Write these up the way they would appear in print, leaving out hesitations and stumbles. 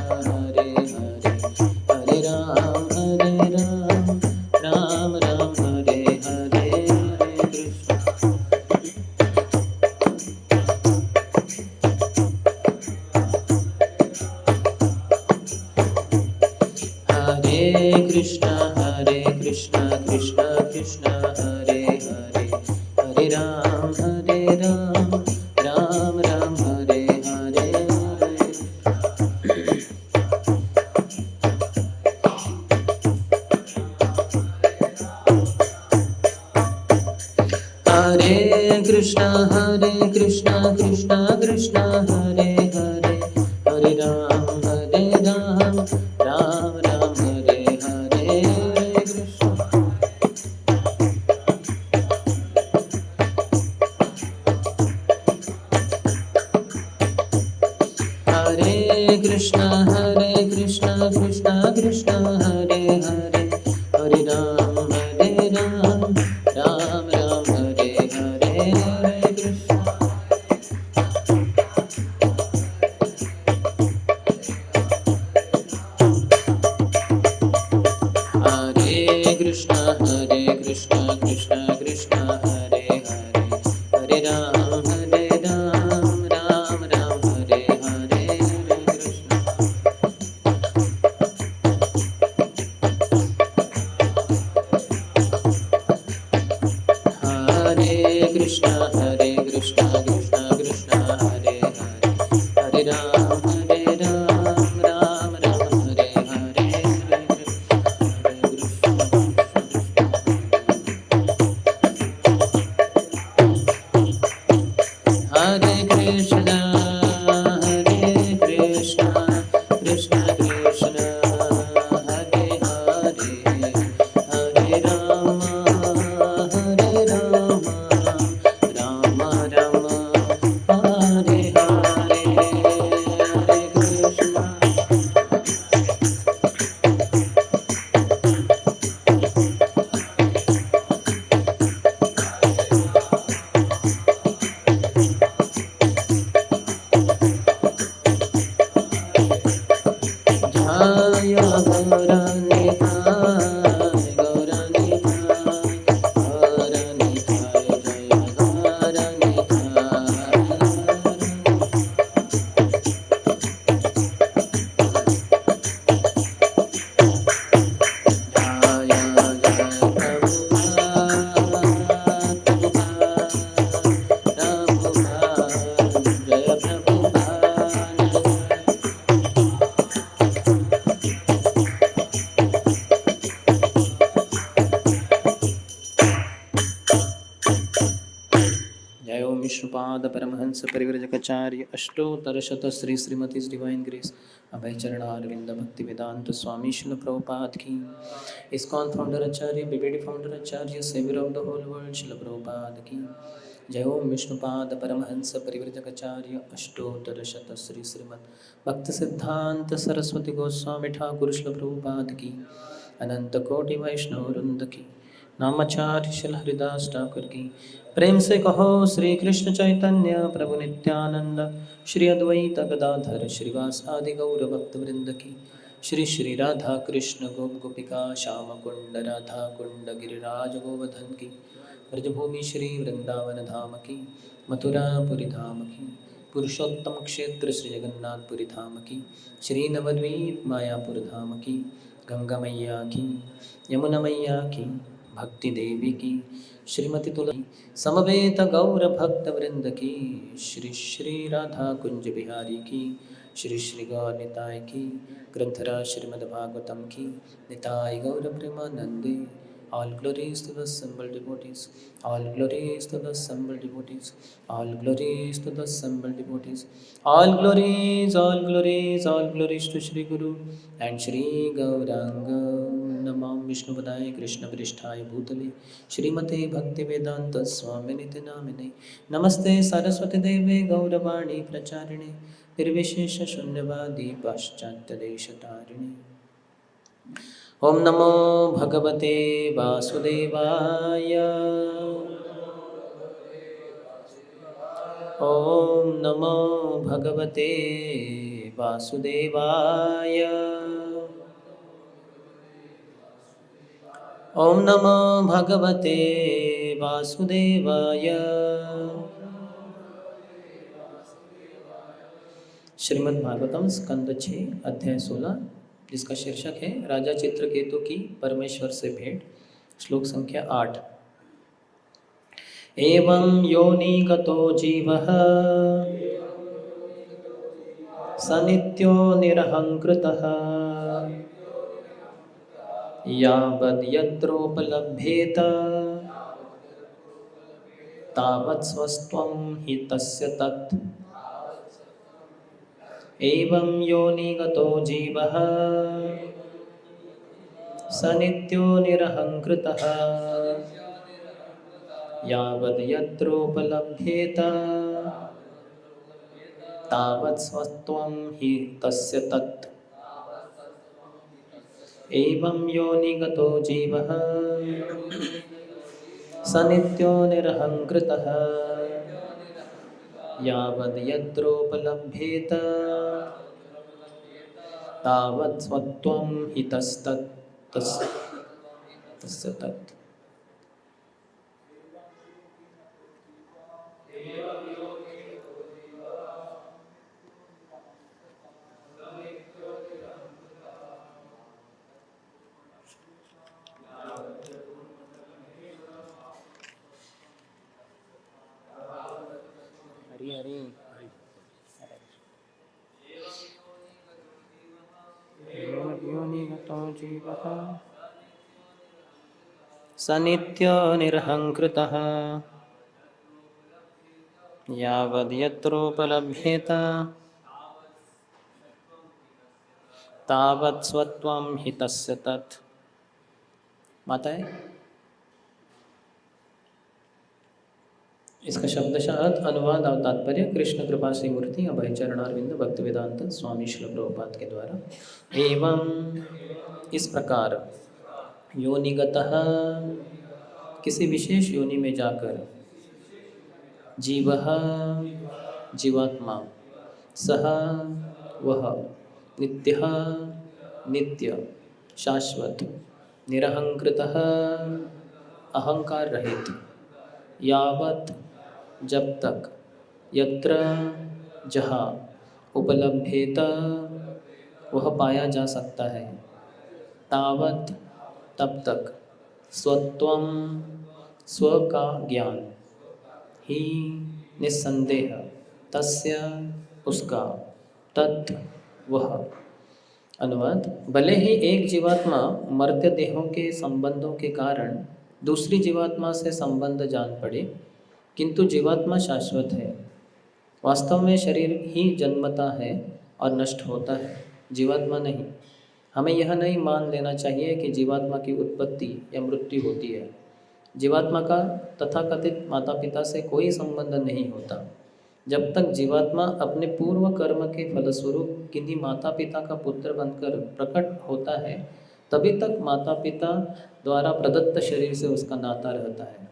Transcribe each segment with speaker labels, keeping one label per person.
Speaker 1: हरे हरे, हरे राम राम राम हरे हरे, हरे कृष्ण हरे कृष्ण कृष्ण कृष्ण हरे हरे, हरे राम राम राम हरे हरे, हरे कृष्ण कृष्ण कृष्ण हरे हरे, हरे राम राम राम हरे हरे, हरे कृष्ण हरे कृष्ण कृष्ण कृष्ण हरे हरे, हरे राम राम राम हरे हरे, हरे कृष्ण हरे कृष्ण कृष्ण कृष्ण हरे हरे, हरे राम राम राम हरे हरे, हरे कृष्ण हरे कृष्ण कृष्ण कृष्ण हरे हरे, हरे राम राम राम हरे हरे, हरे कृष्ण हरे कृष्ण कृष्ण कृष्ण हरे हरे, हरे राम राम राम हरे हरे, हरे कृष्ण जय ओम विष्णुपाद परमहंस परिव्रजकाचार्य अष्टोत्तरशत श्री श्रीमती डिवाइन ग्रेस अभय चरणारविंद भक्ति वेदांत स्वामी शिल प्रभुपाद की, ISKCON founder Acharya BBT founder Acharya saviour of the whole world Shrila Prabhupada की जय। ओम विष्णुपाद परमहंस परिव्रजकाचार्य अष्टोत्तरशत श्री श्रीमद भक्त सिद्धांत सरस्वती गोस्वामी ठाकुर शिल प्रभुपाद की, अनंत कोटि वैष्णव वृंद की, नामाचार्य शिल हरिदास ठाकुर की। प्रेम से कहो श्री कृष्ण चैतन्य प्रभु नित्यानंद, श्री अद्वैत गदाधर श्रीवास आदि गौर भक्त वृंद की। श्री श्री राधा कृष्ण गोप गोपिका श्याम कुंड राधा कुंड गिरिराज गोवर्धन की। ब्रजभूमि श्री वृंदावन धाम की, मथुरापुरी धाम की, पुरुषोत्तम क्षेत्र श्री जगन्नाथपुरी धाम की, श्री नवद्वीप मायापुर धाम की, गंगा मैया की, यमुना मैया की, भक्ति देवी की, श्रीमती तुलसी समवेत गौर भक्त वृंद की। श्री श्री राधा कुंज बिहारी की, श्री श्री गौर निताय की। ग्रंथराज श्रीमद्भागवतम की, निताय गौर प्रेमानंदे। All glories to the assembled devotees. All glories to the assembled devotees. All glories to the assembled devotees. All glories, all glories to Shri Guru and Shri Gauranga. Namam Vishnupadaya Krishna Prishthaya Bhutale Shrimate Bhaktivedanta Swaminithi Namine Namaste Saraswati Deve Gauravani Pracharine Nirvishesha Shunyavadi Paschatya Deshatarine। ओम नमो भगवते वासुदेवाय। ओम नमो भगवते वासुदेवाय। ॐ नमो भगवते वासुदेवाय। श्रीमद् भागवतम स्कंद 6 अध्याय 16, जिसका शीर्षक है राजा चित्रकेतु की परमेश्वर से भेंट। श्लोक संख्या 8। एवं योनिगतो जीवः स नित्यो निरहङ्कृतः यावद्यत्रोपलभ्येत तावत् स्वस्त्वं हि तस्य तत्। एवं योनिगतो जीवः स नित्यो निरहङ्कृतः यावद्यत्रोपलभ्येत तावत् स्वस्त्वं हि तस्य तत्। एवं योनिगतो जीवः स नित्यो निरहङ्कृतः यावद्यत्रोपलभ्येत तावत् स्वत्वं हि तस्य तत्। हरि हरि योनिगतो जीवः स नित्यो निरहङ्कृतः यावद्यत्रोपलभ्येत तावत् स्वत्वं हि तस्य तत्। माताएं, इसका शब्दशः अर्थ, अनुवाद और तात्पर्य कृष्ण कृपा से मूर्ति अभय चरणारविंद भक्तिवेदांत स्वामी श्रील प्रभुपाद के द्वारा। एवं इस प्रकार, योनिगतः किसी विशेष योनि में जाकर, जीवः जीवात्मा, सह वह, नित्यः नित्य शाश्वत, निरहंकृतः अहंकार रहित, यावत् जब तक, यत्र जहाँ, उपलभ्येत वह पाया जा सकता है, तावत् तब तक, स्वत्वं स्व का ज्ञान, ही निस्संदेह, तस्य उसका, तत् वह। अनुवाद, भले ही एक जीवात्मा मर्त्य देहों के संबंधों के कारण दूसरी जीवात्मा से संबंध जान पड़े, किंतु जीवात्मा शाश्वत है। वास्तव में शरीर ही जन्मता है और नष्ट होता है, जीवात्मा नहीं। हमें यह नहीं मान लेना चाहिए कि जीवात्मा की उत्पत्ति या मृत्यु होती है। जीवात्मा का तथाकथित माता पिता से कोई संबंध नहीं होता। जब तक जीवात्मा अपने पूर्व कर्म के फलस्वरूप किन्हीं माता पिता का पुत्र बनकर प्रकट होता है, तभी तक माता पिता द्वारा प्रदत्त शरीर से उसका नाता रहता है।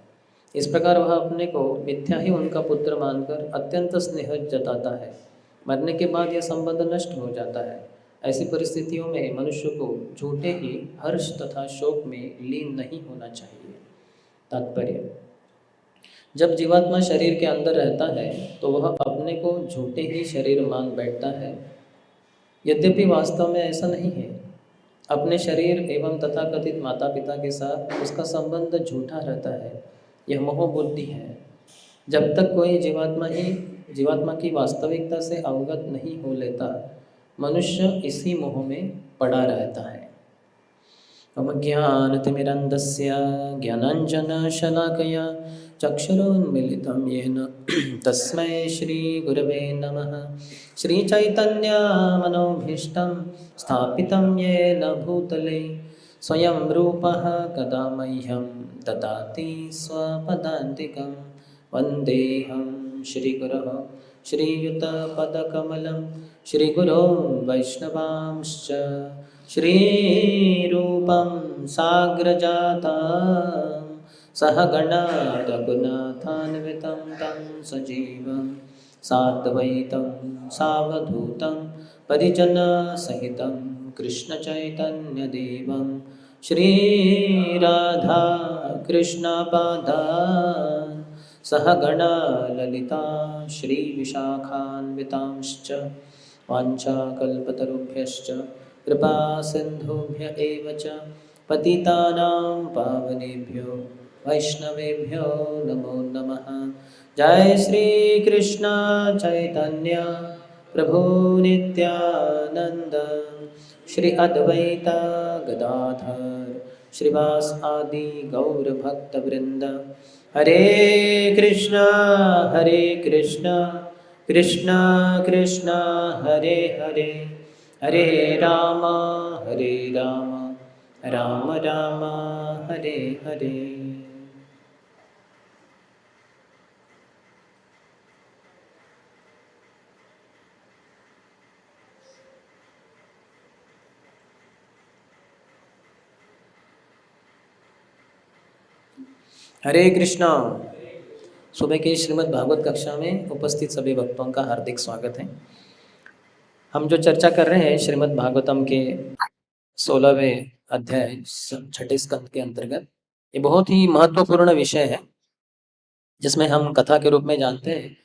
Speaker 1: इस प्रकार वह अपने को मिथ्या ही उनका पुत्र मानकर अत्यंत स्नेह जताता है। मरने के बाद यह संबंध नष्ट हो जाता है। ऐसी परिस्थितियों में मनुष्य को झूठे ही हर्ष तथा शोक में लीन नहीं होना चाहिए। तात्पर्य, जब जीवात्मा शरीर के अंदर रहता है तो वह अपने को झूठे ही शरीर मान बैठता है, यद्यपि वास्तव में ऐसा नहीं है। अपने शरीर एवं तथाकथित माता पिता के साथ उसका संबंध झूठा रहता है। यह मोह बुद्धि है। जब तक कोई जीवात्मा की वास्तविकता से अवगत नहीं हो लेता, मनुष्य इसी मोह में पड़ा रहता है। ज्ञानतिमिरन्धस्य ज्ञानाञ्जनशलाकया चक्षुरुन्मीलितं येन तस्मै श्रीगुरवे नमः। श्रीचैतन्यमनोभीष्टं स्थापितं येन भूतले स्वयं रूपः कदा मह्यं ददाति स्वपदान्तिकं। वन्देऽहं श्रीगुरोः श्रीयुतपदकमलं श्रीगुरो वैष्णवांश्च श्रीरूपं साग्रजातं सहगणा रघुनाथान्वितं तं सजीवं साद्वैतं सावधूतं परिजनसहितं कृष्णचैतन्यदेवं श्रीराधा कृष्णपादान् सहगणा ललिता श्रीविशाखान्वितांश्च वाञ्छाकल्पतरुभ्यश्च कृपासिन्धुभ्य एव च पतितानां पावनेभ्यो वैष्णवेभ्यो नमो नमः। जय श्री कृष्ण चैतन्य प्रभु नित्यानंद श्री अद्वैत गदाधर श्रीवास आदि गौर भक्त वृंद। हरे कृष्णा कृष्ण कृष्ण हरे हरे, हरे राम राम राम हरे हरे। हरे कृष्णा। सुबह के श्रीमद् भागवत कक्षा में उपस्थित सभी भक्तों का हार्दिक स्वागत है। हम जो चर्चा कर रहे हैं श्रीमद् भागवतम के 16वें अध्याय 6ठे स्कंद के अंतर्गत, ये बहुत ही महत्वपूर्ण विषय है जिसमें हम कथा के रूप में जानते हैं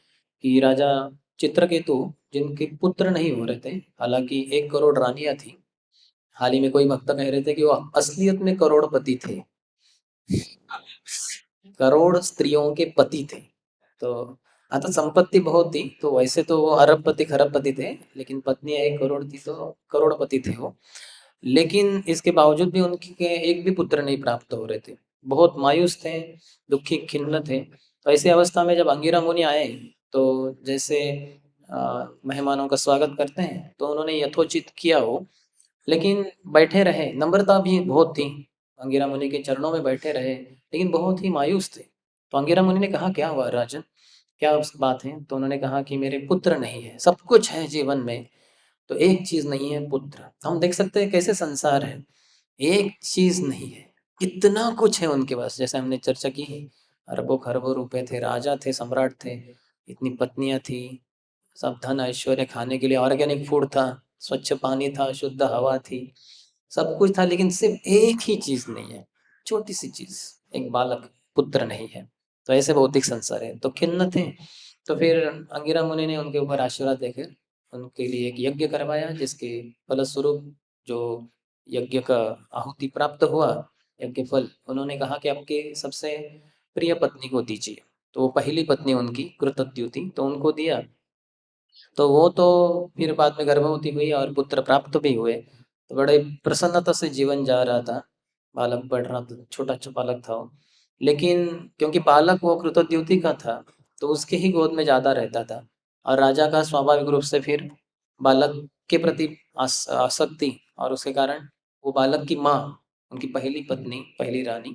Speaker 1: कि राजा चित्रकेतु जिनके पुत्र नहीं हो रहे थे, हालांकि 1 करोड़ रानियां थी। हाल ही में कोई भक्त कह रहे थे कि वो असलियत में करोड़पति थे, करोड़ स्त्रियों के पति थे। तो तो संपत्ति बहुत थी, तो वैसे तो वो अरबपति खरबपति थे, लेकिन पत्नी 1 करोड़ थी तो करोड़पति थे वो। लेकिन इसके बावजूद भी उनके एक भी पुत्र नहीं प्राप्त हो रहे थे, बहुत मायूस थे, दुखी खिन्न थे। तो ऐसी अवस्था में जब अंगिरा मुनि आए तो जैसे मेहमानों का स्वागत करते हैं तो उन्होंने यथोचित किया हो, लेकिन बैठे रहे, नम्रता भी बहुत थी, अंगिरा मुनि के चरणों में बैठे रहे, लेकिन बहुत ही मायूस थे। तो अंगिरा मुनि ने कहा, क्या हुआ राजन, क्या बात है? तो उन्होंने कहा कि मेरे पुत्र नहीं है, सब कुछ है जीवन में तो एक चीज नहीं है, पुत्र। हम देख सकते हैं कैसे संसार है, एक चीज नहीं है, इतना कुछ है उनके पास। जैसे हमने चर्चा की है, अरबों खरबों रुपए थे, राजा थे, सम्राट थे, इतनी पत्नियां थी, सब धन ऐश्वर्य, खाने के लिए ऑर्गेनिक फूड था, स्वच्छ पानी था, शुद्ध हवा थी, सब कुछ था, लेकिन सिर्फ एक ही चीज नहीं है, छोटी सी चीज, एक बालक, पुत्र नहीं है। तो ऐसे भौतिक संसार है, तो खिन्न थे। तो फिर अंगिरा मुनि ने उनके ऊपर आशीर्वाद देकर उनके लिए एक यज्ञ करवाया, जिसके फलस्वरूप जो यज्ञ का आहुति प्राप्त हुआ, यज्ञ फल, उन्होंने कहा कि आपके सबसे प्रिय पत्नी को दीजिए। तो वो पहली पत्नी उनकी कृतज्ञ थी, तो उनको दिया। तो वो तो फिर बाद में गर्भवती हुई और पुत्र प्राप्त भी हुए, तो बड़े प्रसन्नता से जीवन जा रहा था। बालक बढ़ रहा था, छोटा छोटा बालक था वो, लेकिन क्योंकि बालक वो कृतद्युति का था तो उसके ही गोद में ज्यादा रहता था, और राजा का स्वाभाविक रूप से फिर बालक के प्रति आसक्ति, और उसके कारण वो बालक की माँ, उनकी पहली पत्नी, पहली रानी,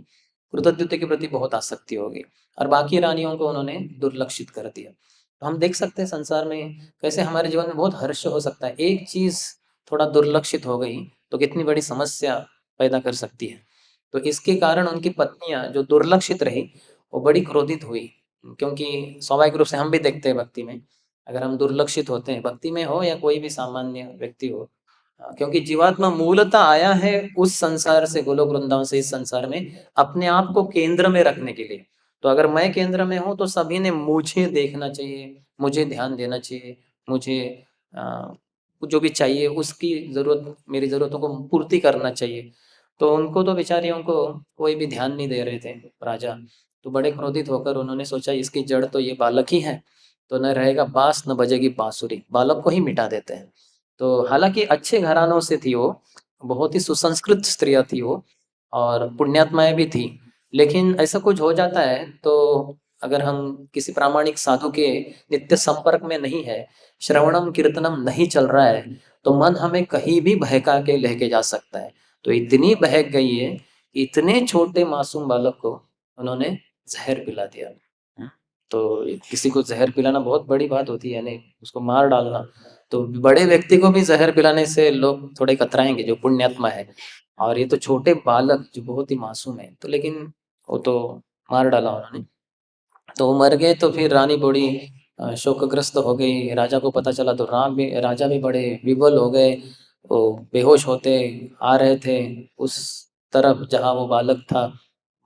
Speaker 1: कृतद्युति के प्रति बहुत आसक्ति हो गई, और बाकी रानियों को उन्होंने दुर्लक्षित कर दिया। तो हम देख सकते हैं संसार में कैसे हमारे जीवन में बहुत हर्ष हो सकता है, एक चीज थोड़ा दुर्लक्षित हो गई तो कितनी बड़ी समस्या पैदा कर सकती है। तो इसके कारण उनकी पत्नियां जो दुर्लक्षित रही वो बड़ी क्रोधित हुई, क्योंकि स्वाभाविक रूप से हम भी देखते हैं भक्ति में, अगर हम दुर्लक्षित होते हैं, भक्ति में हो या कोई भी सामान्य व्यक्ति हो, क्योंकि जीवात्मा मूलतः आया है उस संसार से, गोलोक वृंदावन से, इस संसार में अपने आप को केंद्र में रखने के लिए। तो अगर मैं केंद्र में हूँ तो सभी ने मुझे देखना चाहिए, मुझे ध्यान देना चाहिए, मुझे आ, जो भी चाहिए उसकी जरूरत, मेरी जरूरतों को पूर्ति करना चाहिए। तो उनको तो बेचारियों को कोई भी ध्यान नहीं दे रहे थे राजा। तो बड़े क्रोधित होकर उन्होंने सोचा इसकी जड़ तो ये बालक ही है, तो न रहेगा बांस न बजेगी बांसुरी, बालक को ही मिटा देते हैं। तो हालांकि अच्छे घरानों से थी वो, बहुत ही सुसंस्कृत स्त्रियां थी वो, और पुण्यात्माएं भी थी, लेकिन ऐसा कुछ हो जाता है तो अगर हम किसी प्रामाणिक साधु के नित्य संपर्क में नहीं है, श्रवणम कीर्तनम नहीं चल रहा है, तो मन हमें कहीं भी बहका के लेके जा सकता है। तो इतनी बहक गई है कि इतने छोटे मासूम बालक को उन्होंने जहर पिला दिया। तो किसी को जहर पिलाना बहुत बड़ी बात होती है, यानी उसको मार डालना। तो बड़े व्यक्ति को भी जहर पिलाने से लोग थोड़े कतराएंगे जो पुण्यात्मा है, और ये तो छोटे बालक जो बहुत ही मासूम है, तो लेकिन वो तो मार डाला उन्होंने। तो वो मर गए, तो फिर रानी बड़ी शोकग्रस्त हो गई। राजा को पता चला तो राजा भी बड़े विवल हो गए। वो बेहोश होते आ रहे थे उस तरफ जहाँ वो बालक था,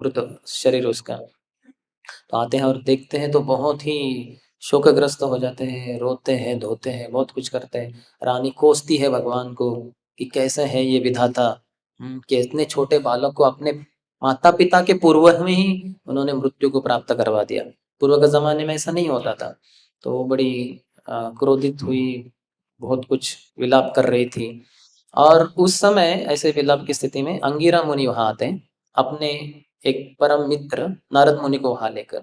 Speaker 1: मृत शरीर उसका। तो आते हैं और देखते हैं तो बहुत ही शोकग्रस्त हो जाते हैं, रोते हैं, धोते हैं, बहुत कुछ करते हैं। रानी कोसती है भगवान को कि कैसे है ये विधाता, कि इतने छोटे बालक को अपने माता पिता के पूर्व में ही उन्होंने मृत्यु को प्राप्त करवा दिया। पूर्व के जमाने में ऐसा नहीं होता था। तो वो बड़ी क्रोधित हुई, बहुत कुछ विलाप कर रही थी। और उस समय ऐसे विलाप की स्थिति में अंगिरा मुनि वहां आते हैं अपने एक परम मित्र नारद मुनि को वहां लेकर।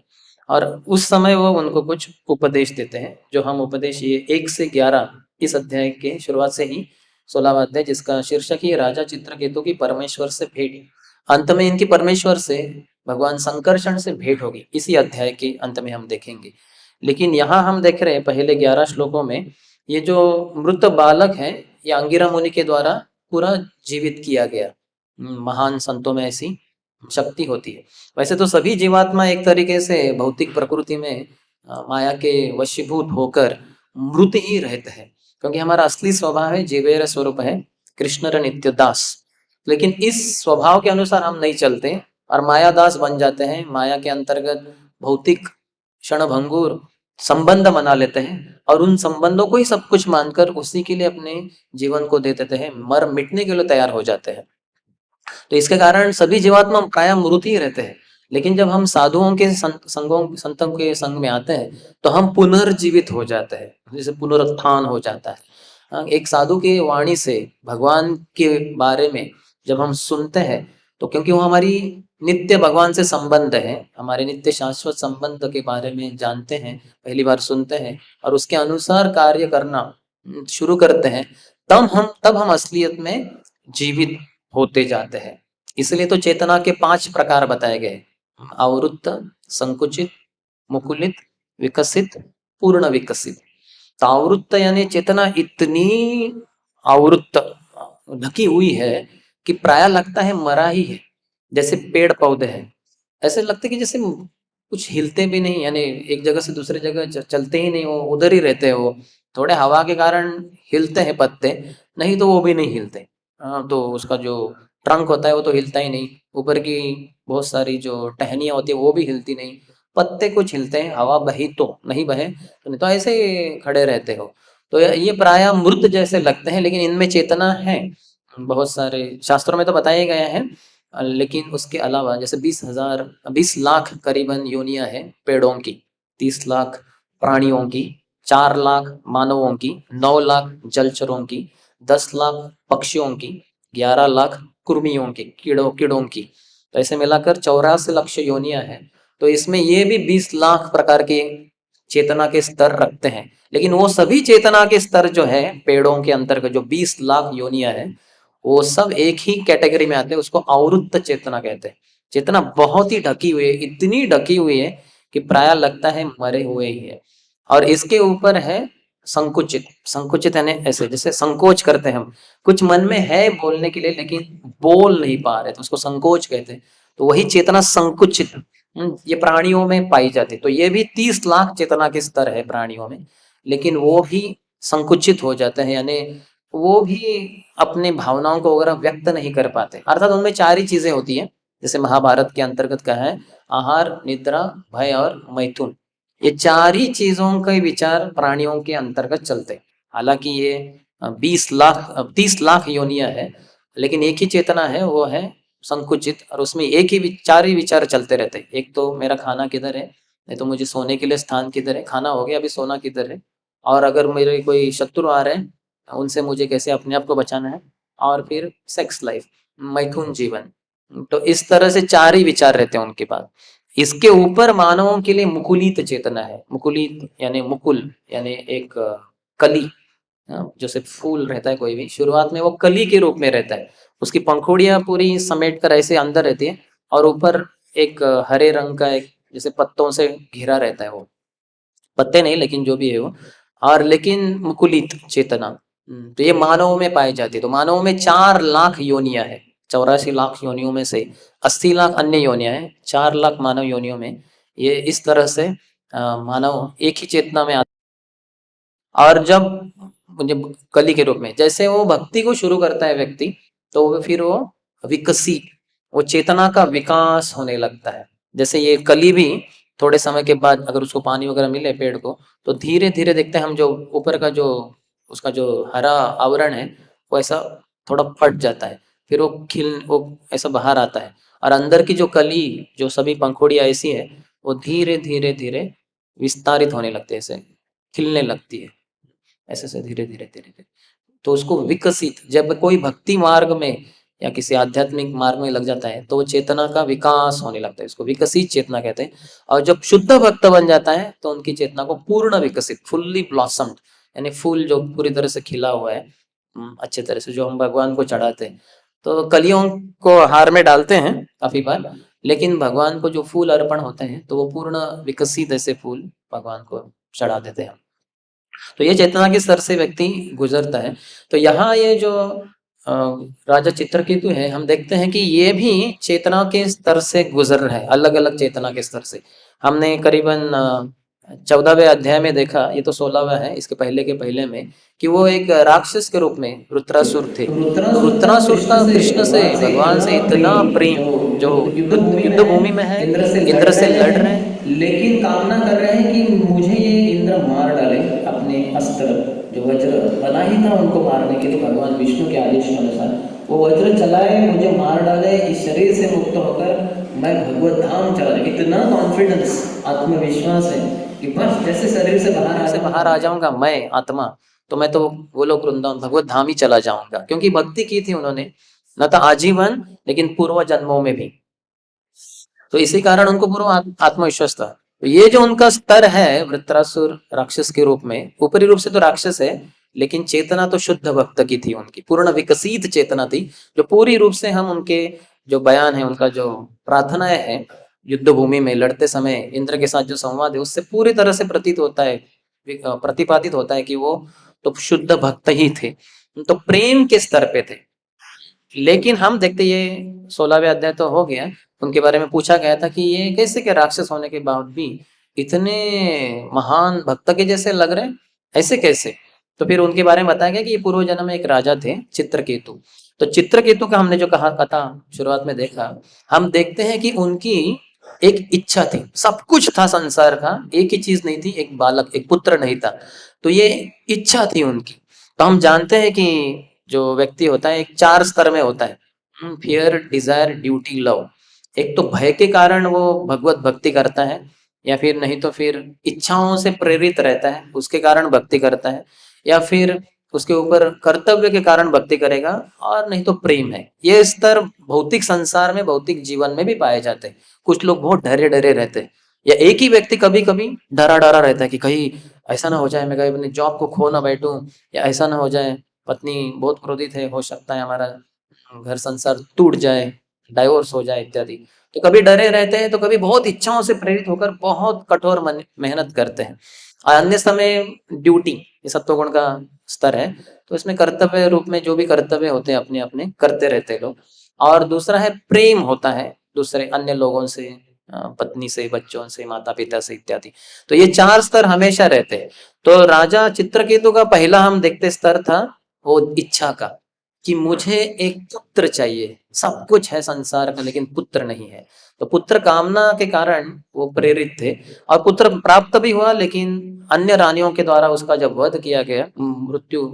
Speaker 1: और उस समय वो उनको कुछ उपदेश देते हैं, जो हम उपदेश ये 1 से 11 इस अध्याय के शुरुआत से ही 16वां अध्याय, जिसका शीर्षक ही राजा चित्रकेतु की परमेश्वर से भेंट। अंत में इनकी परमेश्वर से भगवान संकर्षण से भेंट होगी, इसी अध्याय के अंत में हम देखेंगे। लेकिन यहाँ हम देख रहे हैं पहले 11 श्लोकों में ये जो मृत बालक है, ये अंगिरा मुनि के द्वारा पूरा जीवित किया गया। महान संतों में ऐसी शक्ति होती है। वैसे तो सभी जीवात्मा एक तरीके से भौतिक प्रकृति में माया के वशीभूत होकर मृत ही रहते हैं, क्योंकि हमारा असली स्वभाव है जीवेर स्वरूप है कृष्णर नित्य दास। लेकिन इस स्वभाव के अनुसार हम नहीं चलते और माया दास बन जाते हैं। माया के अंतर्गत भौतिक क्षणभंगुर संबंध बना लेते हैं और उन संबंधों को ही सब कुछ मानकर उसी के लिए अपने जीवन को दे देते हैं, मर मिटने के लिए तैयार हो जाते हैं। तो इसके कारण सभी जीवात्मा प्राय मृत ही रहते हैं। लेकिन जब हम साधुओं के संतों के संग में आते हैं तो हम पुनर्जीवित हो जाते हैं, जैसे पुनरुत्थान हो जाता है। एक साधु की वाणी से भगवान के बारे में जब हम सुनते हैं तो क्योंकि वो हमारी नित्य भगवान से संबंध है, हमारे नित्य शाश्वत संबंध के बारे में जानते हैं, पहली बार सुनते हैं और उसके अनुसार कार्य करना शुरू करते हैं, तब हम असलियत में जीवित होते जाते हैं। इसलिए तो चेतना के 5 प्रकार बताए गए, आवृत्त, संकुचित, मुकुलित, विकसित, पूर्ण विकसित। तो आवृत्त यानी चेतना इतनी आवृत्त ढकी हुई है कि प्राय लगता है मरा ही है, जैसे पेड़ पौधे हैं। ऐसे लगते कि जैसे कुछ हिलते भी नहीं, यानी एक जगह से दूसरे जगह चलते ही नहीं, वो उधर ही रहते हैं। वो थोड़े हवा के कारण हिलते हैं पत्ते, नहीं तो वो भी नहीं हिलते। तो उसका जो ट्रंक होता है वो तो हिलता ही नहीं, ऊपर की बहुत सारी जो टहनियाँ होती है वो भी हिलती नहीं, पत्ते कुछ हिलते हैं, हवा बही तो, नहीं बहे तो नहीं, तो ऐसे खड़े रहते हो। तो ये प्राय मृत जैसे लगते हैं, लेकिन इनमें चेतना है। बहुत सारे शास्त्रों में तो बताए गए हैं। लेकिन उसके अलावा जैसे 20 लाख करीबन योनियां हैं पेड़ों की, 30 लाख प्राणियों की, 4 लाख मानवों की, 9 लाख जलचरों की, 10 लाख पक्षियों की, 11 लाख कुर्मियों की, कीड़ों की। तो ऐसे मिलाकर 84 लाख योनियां हैं। तो इसमें ये भी 20 लाख प्रकार के चेतना के स्तर रखते हैं। लेकिन वो सभी चेतना के स्तर जो है पेड़ों के अंतर्गत जो 20 लाख योनियां है, वो सब एक ही कैटेगरी में आते हैं, उसको आवृत्त चेतना कहते हैं। चेतना बहुत ही ढकी हुई है, इतनी ढकी हुई है कि प्राय लगता है मरे हुए ही है। और इसके ऊपर है संकुचित। संकुचित यानी ऐसे जैसे संकोच करते हैं हम, कुछ मन में है बोलने के लिए लेकिन बोल नहीं पा रहे, तो उसको संकोच कहते हैं। तो वही चेतना संकुचित ये प्राणियों में पाई जाती है। तो ये भी 30 लाख चेतना के स्तर है प्राणियों में, लेकिन वो भी संकुचित हो जाते हैं, यानी वो भी अपने भावनाओं को वगैरह व्यक्त नहीं कर पाते। अर्थात उनमें 4 ही चीजें होती है, जैसे महाभारत के अंतर्गत कहा है, आहार, निद्रा, भय और मैथुन। ये 4 ही चीजों के विचार प्राणियों के अंतर्गत चलते। हालांकि ये 30 लाख योनियां है, लेकिन एक ही चेतना है, वो है संकुचित, और उसमें एक ही 4 ही विचार चलते रहते हैं। एक तो मेरा खाना किधर है, नहीं तो मुझे सोने के लिए स्थान किधर है, खाना हो गया अभी सोना किधर है, और अगर मेरे कोई शत्रु आ रहे हैं उनसे मुझे कैसे अपने आप को बचाना है, और फिर सेक्स लाइफ, मैथुन जीवन। तो इस तरह से 4 ही विचार रहते हैं उनके पास। इसके ऊपर मानवों के लिए मुकुलित चेतना है। मुकुलित यानी मुकुल यानी एक कली, जैसे फूल रहता है कोई भी, शुरुआत में वो कली के रूप में रहता है, उसकी पंखुड़ियां पूरी समेट कर ऐसे अंदर रहती है, और ऊपर एक हरे रंग का एक जैसे पत्तों से घिरा रहता है। वो पत्ते नहीं, लेकिन जो भी है वो, और लेकिन मुकुलित चेतना तो ये मानवों में पाई जाती है। तो मानवों में 4 लाख योनियां है, 84 लाख योनियों में से 80 लाख अन्य योनियां हैं, 4 लाख मानव योनियों में ये इस तरह से मानव एक ही चेतना में और जब मुझे कली के रूप में जैसे वो भक्ति को शुरू करता है व्यक्ति, तो फिर वो विकसित, वो चेतना का विकास होने लगता है। जैसे ये कली भी थोड़े समय के बाद अगर उसको पानी वगैरह मिले पेड़ को, तो धीरे धीरे देखते हैं हम, जो ऊपर का जो उसका जो हरा आवरण है वो ऐसा थोड़ा फट जाता है, फिर वो ऐसा बाहर आता है, और अंदर की जो कली, जो सभी पंखुड़ियाँ ऐसी है, वो धीरे धीरे धीरे विस्तारित होने लगते हैं, ऐसे खिलने लगती है, ऐसे से धीरे धीरे धीरे धीरे। तो उसको विकसित, जब कोई भक्ति मार्ग में या किसी आध्यात्मिक मार्ग में लग जाता है तो वो चेतना का विकास होने लगता है, इसको विकसित चेतना कहते हैं। और जब शुद्ध भक्त बन जाता है तो उनकी चेतना को पूर्ण विकसित, फुल्ली ब्लॉसम्ड, यानी फूल जो पूरी तरह से खिला हुआ है अच्छे तरह से, जो हम भगवान को चढ़ाते हैं। तो कलियों को हार में डालते हैं काफी बार, लेकिन भगवान को जो फूल अर्पण होते हैं तो वो पूर्ण विकसित ऐसे फूल भगवान को चढ़ा देते हैं। तो ये चेतना के स्तर से व्यक्ति गुजरता है। तो यहाँ ये जो राजा चित्रकेतु है, हम देखते हैं कि ये भी चेतना के स्तर से गुजर रहा है, अलग अलग चेतना के स्तर से। हमने करीबन 14वें अध्याय में देखा, ये तो 16वां है, इसके पहले के पहले में, कि वो एक राक्षस के रूप में रुद्रासुर थे। रुद्रासुर का कृष्ण से, भगवान से इतना प्रेम, जो युद्ध भूमि में है, इंद्र से लड़ रहे हैं, लेकिन कामना कर रहे हैं कि मुझे ये इंद्र मार डाले अपने अस्त्र, जो वज्र बना ही था उनको मारने के लिए भगवान विष्णु के आदेश के अनुसार, वो वज्र चलाए, मुझे मार डाले, इस शरीर से मुक्त होकर मैं भगवत धाम चला जाऊँ। इतना कॉन्फिडेंस, आत्मविश्वास है कि बस जैसे शरीर से बाहर आ जाऊंगा मैं आत्मा, तो मैं तो वो लोग वृंदावन भगवत धाम ही चला जाऊंगा, क्योंकि भक्ति की थी उन्होंने, न तो आजीवन लेकिन पूर्व जन्मों में भी। तो इसी कारण उनको पूर्व आत्मविश्वास था। तो ये जो उनका स्तर है वृत्रासुर राक्षस के रूप में, ऊपरी रूप से तो राक्षस है, लेकिन चेतना तो शुद्ध भक्त की थी, उनकी पूर्ण विकसित चेतना थी, जो पूरी रूप से हम उनके जो बयान है, उनका जो प्रार्थनाएं है, युद्ध भूमि में लड़ते समय इंद्र के साथ जो संवाद है, उससे पूरी तरह से प्रतीत होता है, प्रतिपादित होता है कि वो तो शुद्ध भक्त ही थे, तो प्रेम के स्तर पे थे। लेकिन हम देखते, ये 16वें अध्याय तो हो गया, उनके बारे में पूछा गया था कि ये कैसे के राक्षस होने के बाद भी इतने महान भक्त के जैसे लग रहे, ऐसे कैसे? तो फिर उनके बारे में बताया गया कि ये पूर्व जन्म में एक राजा थे चित्रकेतु। तो चित्रकेतु का हमने जो कथा शुरुआत में देखा, हम देखते हैं कि उनकी एक इच्छा थी, सब कुछ था संसार का, एक ही चीज नहीं थी, एक बालक, एक पुत्र नहीं था, तो ये इच्छा थी उनकी। तो हम जानते हैं कि जो व्यक्ति होता है एक 4 स्तर में होता है, फियर, डिजायर, ड्यूटी, लव। एक तो भय के कारण वो भगवत भक्ति करता है, या फिर नहीं तो फिर इच्छाओं से प्रेरित रहता है, उसके कारण भक्ति करता है, या फिर उसके ऊपर कर्तव्य के कारण भक्ति करेगा, और नहीं तो प्रेम है। ये स्तर भौतिक संसार में, भौतिक जीवन में भी पाए जाते हैं। कुछ लोग बहुत डरे डरे रहते हैं, या एक ही व्यक्ति कभी कभी डरा डरा रहता है कि कहीं ऐसा ना हो जाए, मैं कहीं अपनी जॉब को खो ना बैठूं, या ऐसा ना हो जाए, पत्नी बहुत क्रोधित है, हो सकता है हमारा घर संसार टूट जाए, डाइवोर्स हो जाए इत्यादि। तो कभी डरे रहते हैं, तो कभी बहुत इच्छाओं से प्रेरित होकर बहुत कठोर मेहनत करते हैं। और अन्य समय ड्यूटी, ये सत्वगुण का स्तर है, तो इसमें कर्तव्य रूप में जो भी कर्तव्य होते हैं अपने अपने करते रहते हैं लोग। और दूसरा है प्रेम होता है दूसरे अन्य लोगों से, पत्नी से, बच्चों से, माता पिता से इत्यादि। तो ये 4 स्तर हमेशा रहते हैं। तो राजा चित्रकेतु का पहला हम देखते स्तर था वो इच्छा का, कि मुझे एक पुत्र चाहिए, सब कुछ है संसार का लेकिन पुत्र नहीं है। तो पुत्र कामना के कारण वो प्रेरित थे, और पुत्र प्राप्त भी हुआ, लेकिन अन्य रानियों के द्वारा उसका जब वध किया गया, मृत्यु,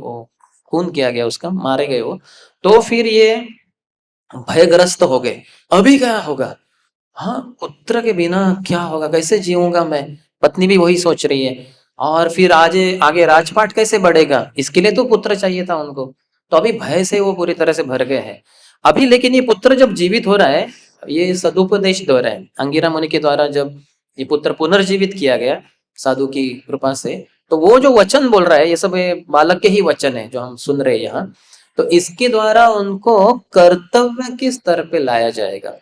Speaker 1: खून किया गया उसका, मारे गए वो, तो फिर ये भयग्रस्त हो गए। अभी क्या होगा, हाँ पुत्र के बिना क्या होगा, कैसे जीऊंगा मैं, पत्नी भी वही सोच रही है, और फिर आगे राजपाट कैसे बढ़ेगा, इसके लिए तो पुत्र चाहिए था उनको। तो अभी भय से वो पूरी तरह से भर गए हैं अभी। लेकिन ये पुत्र जब जीवित हो रहा है, ये सदुपदेश दे रहा है अंगिरा मुनि के द्वारा, जब ये पुत्र पुनर्जीवित किया गया साधु की कृपा से, तो वो जो वचन बोल रहा है, ये सब बालक के ही वचन है जो हम सुन रहे हैं यहाँ। तो इसके द्वारा उनको कर्तव्य के स्तर पे लाया जाएगा।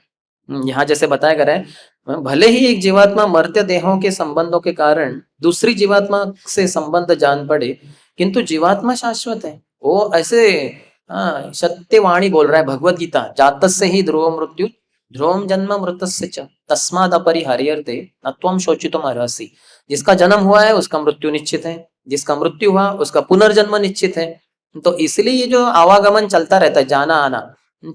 Speaker 1: यहाँ जैसे बताया गया है, भले ही एक जीवात्मा मर्त्य देहों के संबंधों के कारण दूसरी जीवात्मा से संबंध जान पड़े, किंतु जीवात्मा शाश्वत है। वो ऐसे सत्यवाणी बोल रहा है भगवत गीता, जातस्य ही ध्रुव मृत्यु ध्रुवम जन्म मृतस्य च तस्माद् अपरिहार्यते न त्वं शोचितुम अर्हसि। जिसका जन्म हुआ है उसका मृत्यु निश्चित है, जिसका मृत्यु हुआ उसका पुनर्जन्म निश्चित है। तो इसलिए ये जो आवागमन चलता रहता है, जाना आना,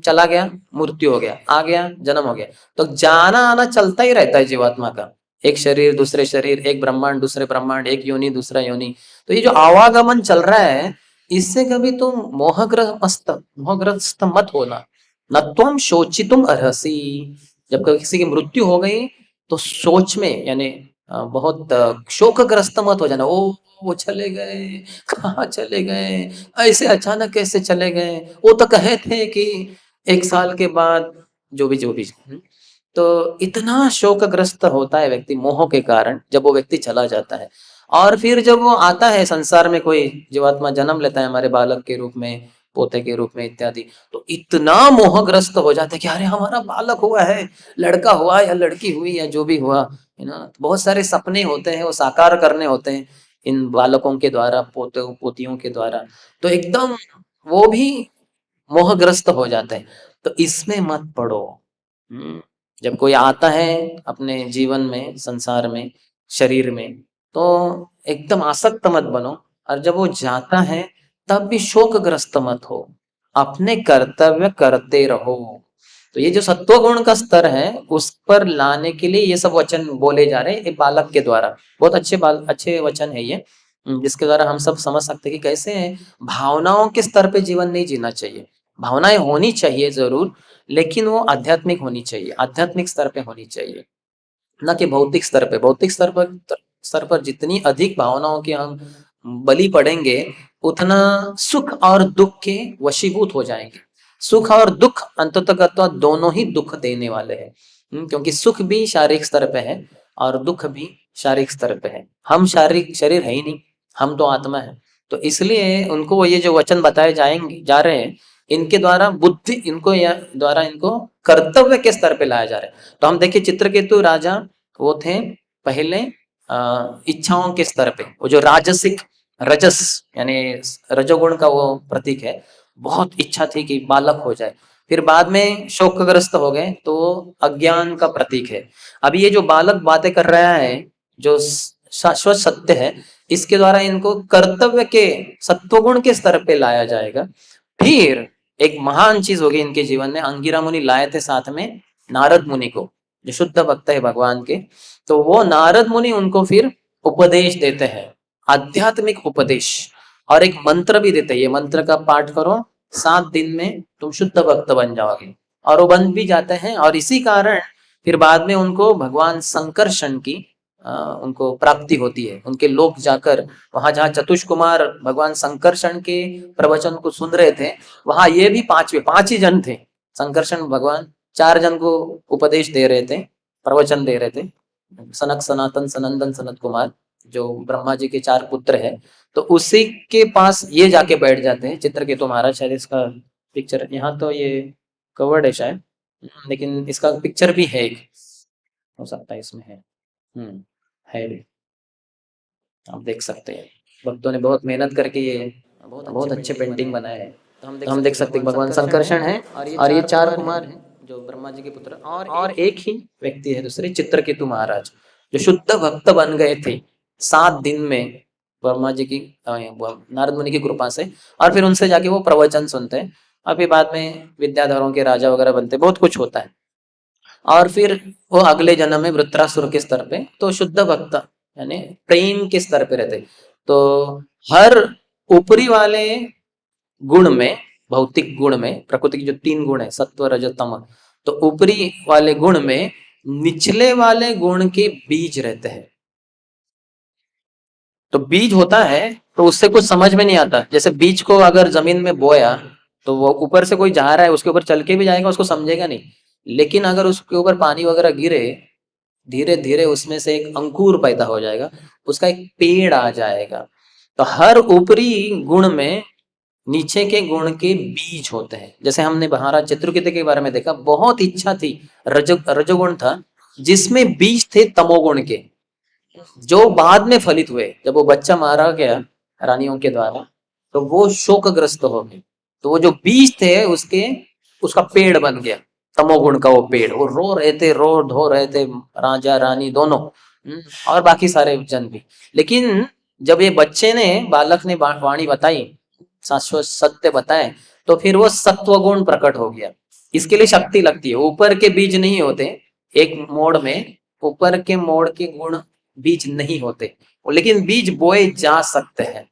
Speaker 1: चला गया मृत्यु हो गया, आ गया जन्म हो गया, तो जाना आना चलता ही रहता है जीवात्मा का। एक शरीर दूसरे शरीर, एक ब्रह्मांड दूसरे ब्रह्मांड, एक योनि दूसरा योनि। तो ये जो आवागमन चल रहा है, इससे कभी तुम मोहग्रस्त मत होना। न त्वम शोचितुम अर्हसि। जब कभी किसी की मृत्यु हो गई तो सोच में यानी बहुत शोकग्रस्त मत हो जाना। ओ वो चले गए, कहाँ चले गए, ऐसे अचानक कैसे चले गए, वो तो कहे थे कि 1 साल के बाद, जो भी। तो इतना शोकग्रस्त होता है व्यक्ति मोह के कारण जब वो व्यक्ति चला जाता है। और फिर जब वो आता है संसार में, कोई जीवात्मा जन्म लेता है हमारे बालक के रूप में, पोते के रूप में इत्यादि, तो इतना मोहग्रस्त हो जाता है कि अरे हमारा बालक हुआ है, लड़का हुआ या लड़की हुई या जो भी हुआ है ना। बहुत सारे सपने होते हैं, वो साकार करने होते हैं इन बालकों के द्वारा, पोते पोतियों के द्वारा। तो एकदम वो भी मोहग्रस्त हो जाते हैं। तो इसमें मत पड़ो। जब कोई आता है अपने जीवन में, संसार में, शरीर में, तो एकदम आसक्त मत बनो। और जब वो जाता है तब भी शोकग्रस्त मत हो, अपने कर्तव्य करते रहो। तो ये जो सत्व गुण का स्तर है उस पर लाने के लिए ये सब वचन बोले जा रहे हैं एक बालक के द्वारा। बहुत अच्छे वचन है ये, जिसके द्वारा हम सब समझ सकते हैं कि कैसे भावनाओं के स्तर पे जीवन नहीं जीना चाहिए। भावनाएं होनी चाहिए जरूर, लेकिन वो आध्यात्मिक होनी चाहिए, आध्यात्मिक स्तर पे होनी चाहिए, न कि भौतिक स्तर पे। भौतिक स्तर पर जितनी अधिक भावनाओं के हम बलि पड़ेंगे, उतना सुख और दुख के वशीभूत हो जाएंगे। सुख और दुख अंततः दोनों ही दुख देने वाले हैं। क्योंकि सुख भी शारीरिक स्तर पे है और दुख भी शारीरिक स्तर पे है। हम शारीरिक शरीर है ही नहीं, हम तो आत्मा है। तो इसलिए उनको ये जो वचन बताए जाएंगे जा रहे हैं, इनके द्वारा बुद्धि, इनको या द्वारा इनको कर्तव्य के स्तर पे लाया जा रहा है। तो हम देखिए चित्रकेतु राजा वो थे पहले इच्छाओं के स्तर पे, वो जो राजसिक, रजस यानी रजोगुण का वो प्रतीक है। बहुत इच्छा थी कि बालक हो जाए, फिर बाद में शोकग्रस्त हो गए तो अज्ञान का प्रतीक है। अभी ये जो बालक बातें कर रहा है, जो शाश्वत सत्य है, इसके द्वारा इनको कर्तव्य के सत्वगुण के स्तर पे लाया जाएगा। फिर एक महान चीज होगी इनके जीवन में। अंगिरा मुनि लाए थे साथ में नारद मुनि को, जो शुद्ध भक्त है भगवान के। तो वो नारद मुनि उनको फिर उपदेश देते हैं, आध्यात्मिक उपदेश, और एक मंत्र भी देते हैं। ये मंत्र का पाठ करो, 7 दिन में तुम शुद्ध भक्त बन जाओगे। और वो बन भी जाते हैं। और इसी कारण फिर बाद में उनको भगवान संकर्षण की उनको प्राप्ति होती है। उनके लोक जाकर, वहां जहाँ चतुष कुमार भगवान संकर्षण के प्रवचन को सुन रहे थे, वहां ये भी 5 ही जन थे। संकर्षण भगवान 4 जन को उपदेश दे रहे थे, प्रवचन दे रहे थे। सनक, सनातन, सनंदन, सनत कुमार, जो ब्रह्मा जी के 4 पुत्र है। तो उसी के पास ये जाके बैठ जाते हैं। चित्रकेतु महाराज, शायद इसका पिक्चर यहाँ तो ये कवर्ड है शायद, लेकिन इसका पिक्चर भी है, एक हो सकता है इसमें है। है भी, आप देख सकते हैं। भक्तों ने बहुत मेहनत करके ये बहुत अच्छे पेंटिंग बनाए हैं। तो हम देख सकते हैं भगवान संकर्षण है और ये 4 कुमार हैं जो ब्रह्मा जी के पुत्र, और एक ही व्यक्ति है दूसरे, चित्रकेतु महाराज, जो शुद्ध भक्त बन गए थे 7 दिन में ब्रह्मा जी की, नारद मुनि की कृपा से। और फिर उनसे जाके वो प्रवचन सुनते हैं। अभी बाद में विद्याधरों के राजा वगैरह बनते, बहुत कुछ होता है। और फिर वो अगले जन्म में वृत्रासुर के स्तर पे, तो शुद्ध भक्त यानी प्रेम के स्तर पे रहते। तो हर ऊपरी वाले गुण में, भौतिक गुण में, प्रकृति की जो 3 गुण है सत्व रज तम, तो ऊपरी वाले गुण में निचले वाले गुण के बीज रहते हैं। तो बीज होता है तो उससे कुछ समझ में नहीं आता। जैसे बीज को अगर जमीन में बोया तो वो ऊपर से कोई जा रहा है उसके ऊपर चल के भी जाएगा, उसको समझेगा नहीं। लेकिन अगर उसके ऊपर पानी वगैरह गिरे, धीरे धीरे उसमें से एक अंकुर पैदा हो जाएगा, उसका एक पेड़ आ जाएगा। तो हर ऊपरी गुण में नीचे के गुण के बीज होते हैं। जैसे हमने महाराज चित्रकेतु के बारे में देखा, बहुत इच्छा थी, रजोगुण था, जिसमें बीज थे तमोगुण के, जो बाद में फलित हुए। जब वो बच्चा मारा गया रानियों के द्वारा तो वो शोकग्रस्त हो गए। तो वो जो बीज थे उसका पेड़ बन गया। तमोगुण का वो पेड़, वो रो रहे थे, रो धो रहे थे, राजा रानी दोनों, और बाकी सारे जन भी। लेकिन जब ये बच्चे ने, बालक ने वाणी बताई, शाश्वत सत्य बताए, तो फिर वो सत्वगुण प्रकट हो गया। इसके लिए शक्ति लगती है, ऊपर के बीज नहीं होते। एक मोड़ में ऊपर के मोड़ के गुण बीज नहीं होते, लेकिन बीज बोए जा सकते हैं।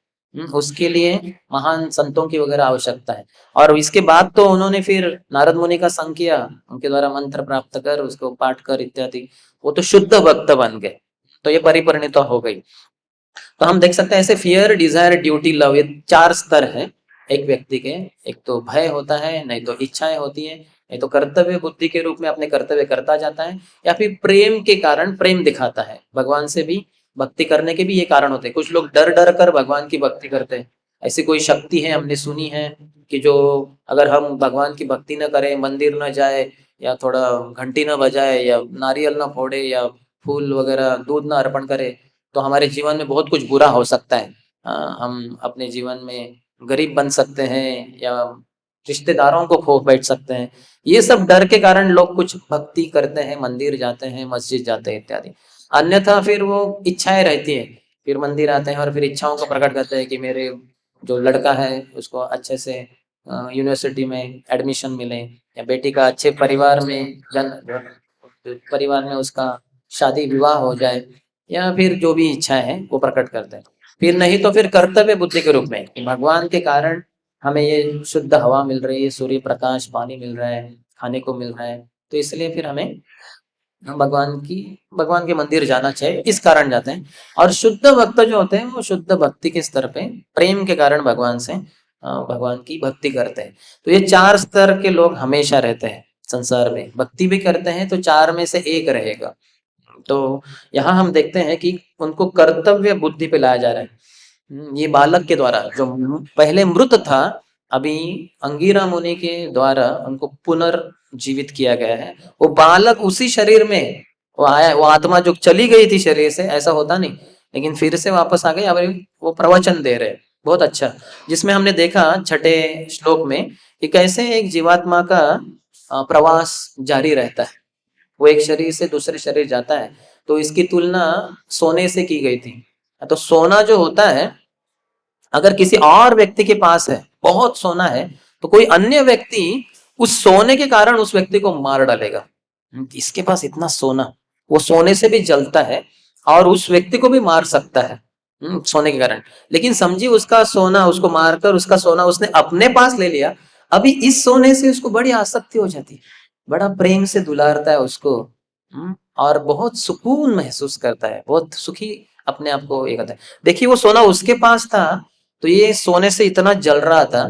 Speaker 1: उसके लिए महान संतों की वगैरह आवश्यकता है। और इसके बाद तो उन्होंने फिर नारद मुनि का संग किया, उनके द्वारा मंत्र प्राप्त कर, उसको पाठ कर इत्यादि, वो तो शुद्ध भक्त बन गए, तो ये परिपरिणता हो गई। तो हम देख सकते हैं ऐसे फियर, डिजायर, ड्यूटी, लव, ये चार स्तर है एक व्यक्ति के। एक तो भय होता है, नहीं तो इच्छाएं होती है, नहीं तो कर्तव्य बुद्धि के रूप में अपने कर्तव्य करता जाता है, या फिर प्रेम के कारण प्रेम दिखाता है। भगवान से भी भक्ति करने के भी ये कारण होते हैं। कुछ लोग डर डर कर भगवान की भक्ति करते हैं। ऐसी कोई शक्ति है, हमने सुनी है कि जो, अगर हम भगवान की भक्ति न करें, मंदिर न जाए, या थोड़ा घंटी न बजाए, या नारियल न फोड़े, या फूल वगैरह दूध न अर्पण करे, तो हमारे जीवन में बहुत कुछ बुरा हो सकता है। हम अपने जीवन में गरीब बन सकते हैं, या रिश्तेदारों को खो बैठ सकते हैं। ये सब डर के कारण लोग कुछ भक्ति करते हैं, मंदिर जाते हैं, मस्जिद जाते हैं इत्यादि। अन्यथा फिर वो इच्छाएं रहती है, फिर मंदिर आते हैं और फिर इच्छाओं को प्रकट करते हैं कि मेरे जो लड़का है उसको अच्छे से यूनिवर्सिटी में एडमिशन मिले, या बेटी का अच्छे परिवार में परिवार में उसका शादी विवाह हो जाए, या फिर जो भी इच्छाएं हैं वो प्रकट करते हैं। फिर नहीं तो फिर कर्तव्य बुद्धि के रूप में, भगवान के कारण हमें ये शुद्ध हवा मिल रही है, सूर्य प्रकाश, पानी मिल रहा है, खाने को मिल रहा है, तो इसलिए फिर हमें भगवान के मंदिर जाना चाहिए, इस कारण जाते हैं। और शुद्ध भक्त जो होते हैं वो शुद्ध भक्ति के स्तर पे प्रेम के कारण भगवान से भगवान की भक्ति करते हैं। तो ये चार स्तर के लोग हमेशा रहते हैं संसार में। भक्ति भी करते हैं तो चार में से एक रहेगा। तो यहाँ हम देखते हैं कि उनको कर्तव्य बुद्धि पे लाया जा रहा है। ये बालक के द्वारा, जो पहले मृत था, अभी अंगिरा मुनि के द्वारा उनको पुनर्जीवित किया गया है। वो बालक उसी शरीर में वो आया, वो आत्मा जो चली गई थी शरीर से, ऐसा होता नहीं, लेकिन फिर से वापस आ गई। अब वो प्रवचन दे रहे, बहुत अच्छा। जिसमें हमने देखा छठे श्लोक में कि कैसे एक जीवात्मा का प्रवास जारी रहता है, वो एक शरीर से दूसरे शरीर जाता है। तो इसकी तुलना सोने से की गई थी। तो सोना जो होता है, अगर किसी और व्यक्ति के पास है, बहुत सोना है, तो कोई अन्य व्यक्ति उस सोने के कारण उस व्यक्ति को मार डालेगा। इसके पास इतना सोना, वो सोने से भी जलता है और उस व्यक्ति को भी मार सकता है सोने के कारण। लेकिन समझिए, उसका सोना उसको मारकर उसका सोना उसने अपने पास ले लिया। अभी इस सोने से उसको बड़ी आसक्ति हो जाती है, बड़ा प्रेम से दुलारता है उसको, और बहुत सुकून महसूस करता है, बहुत सुखी अपने आप को ये करता है। देखिए, वो सोना उसके पास था, तो ये सोने से इतना जल रहा था,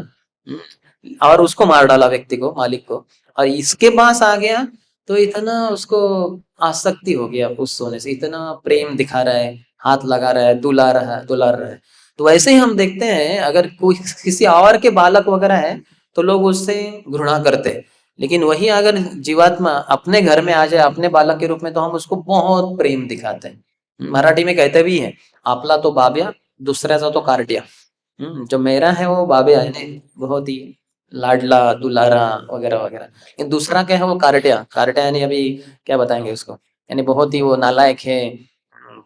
Speaker 1: और उसको मार डाला व्यक्ति को, मालिक को। और इसके पास आ गया तो इतना उसको आसक्ति हो गया उस सोने से, इतना प्रेम दिखा रहा है, हाथ लगा रहा है, दुलार रहा है। तो वैसे ही हम देखते हैं, अगर कोई किसी और के बालक वगैरह है तो लोग उससे घृणा करते हैं, लेकिन वही अगर जीवात्मा अपने घर में आ जाए अपने बालक के रूप में, तो हम उसको बहुत प्रेम दिखाते हैं। मराठी में कहते भी है, आपला तो बाब्या, दूसऱ्याचा तो कार्टिया। जो मेरा है वो बाबे है, बहुत ही लाडला दुलारा वगैरह वगैरह। लेकिन दूसरा क्या है, वो कारटिया। कारटिया यानी अभी क्या बताएंगे उसको, यानी बहुत ही वो नालायक है,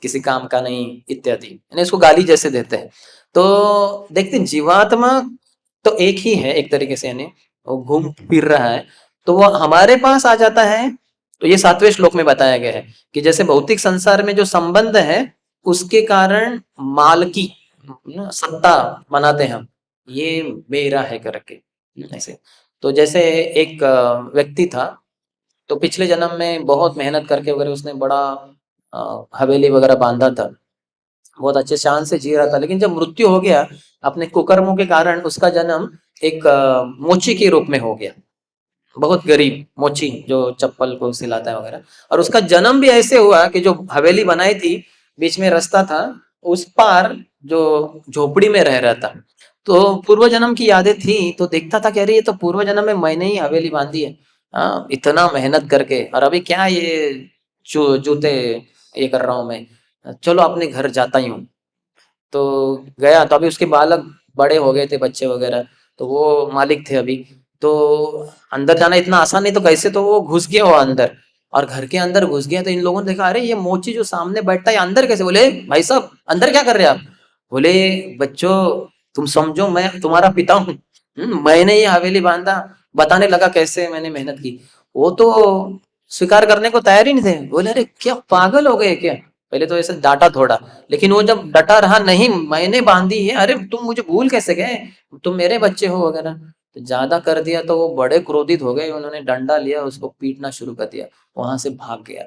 Speaker 1: किसी काम का नहीं इत्यादि, यानी इसको गाली जैसे देते हैं। तो देखते हैं, जीवात्मा तो एक ही है एक तरीके से, यानी वो घूम फिर रहा है, तो वो हमारे पास आ जाता है। तो ये 7वें श्लोक में बताया गया है कि जैसे भौतिक संसार में जो संबंध है, उसके कारण मालकी सत्ता बनाते हैं हम, ये मेरा है करके ऐसे। तो जैसे एक व्यक्ति था, तो पिछले जन्म में बहुत मेहनत करके वगैरह उसने बड़ा हवेली वगैरह बांधा था, बहुत अच्छे शान से जी रहा था। लेकिन जब मृत्यु हो गया, अपने कुकर्मों के कारण उसका जन्म एक मोची के रूप में हो गया, बहुत गरीब मोची जो चप्पल को सिलाता है वगैरह। और उसका जन्म भी ऐसे हुआ कि जो हवेली बनाई थी, बीच में रास्ता था, उस पार जो झोपड़ी में रह रहा था। तो पूर्व जन्म की यादें थी, तो देखता था कि अरे ये तो पूर्व जन्म में मैंने ही हवेली बांधी है, इतना मेहनत करके, और अभी क्या ये जूते ये कर रहा हूं मैं, चलो अपने घर जाता ही हूँ। तो गया, तो अभी उसके बालक बड़े हो गए थे, बच्चे वगैरह, तो वो मालिक थे अभी। तो अंदर जाना इतना आसान नहीं, तो कैसे तो वो घुस गया वो अंदर, और घर के अंदर घुस गया तो इन लोगों ने देखा, अरे ये मोची जो सामने बैठा है अंदर कैसे? बोले भाई साहब अंदर क्या कर रहे हैं आप? बोले बच्चों तुम समझो मैं तुम्हारा पिता हूँ, मैंने ये हवेली बांधा। बताने लगा कैसे मैंने मेहनत की। वो तो स्वीकार करने को तैयार ही नहीं थे। बोले अरे क्या पागल हो गए क्या? पहले तो ऐसे डांटा थोड़ा, लेकिन वो जब डटा रहा, नहीं मैंने बांधी है, अरे तुम मुझे भूल कैसे गए, तुम मेरे बच्चे हो वगैरह। तो ज्यादा कर दिया तो वो बड़े क्रोधित हो गए, उन्होंने डंडा लिया उसको पीटना शुरू कर दिया, वहां से भाग गया।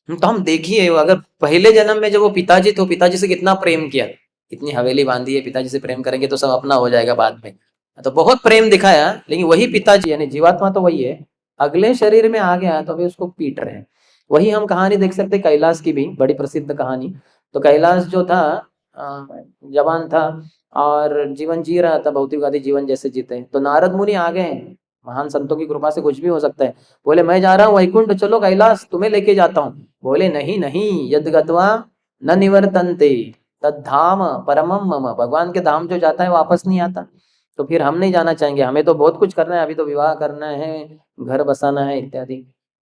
Speaker 1: तो हम देखिए अगर पहले जन्म में जब वो पिताजी थे, पिताजी से कितना प्रेम किया, इतनी हवेली बांधी है, पिताजी से प्रेम करेंगे तो सब अपना हो जाएगा बाद में। तो बहुत प्रेम दिखाया, लेकिन वही पिताजी यानी जीवात्मा तो वही है, अगले शरीर में आ गया तो अभी उसको पीट रहे हैं। वही हम कहानी देख सकते कैलाश की भी बड़ी प्रसिद्ध कहानी। तो कैलाश जो था जवान था और जीवन जी रहा था, भौतिकवादी जीवन जैसे जीते, तो नारद मुनि आ गए। महान संतों की कृपा से कुछ भी हो सकता है। बोले मैं जा रहा हूँ वैकुंठ, चलो कैलाश तुम्हें लेके जाता हूँ। बोले नहीं नहीं, यद गत्वा न निवर्तन्ते तद्धाम परमम मम, भगवान के धाम जो जाता है वापस नहीं आता। तो फिर हम नहीं जाना चाहेंगे, हमें तो बहुत कुछ करना है, अभी तो विवाह करना है, घर बसाना है इत्यादि,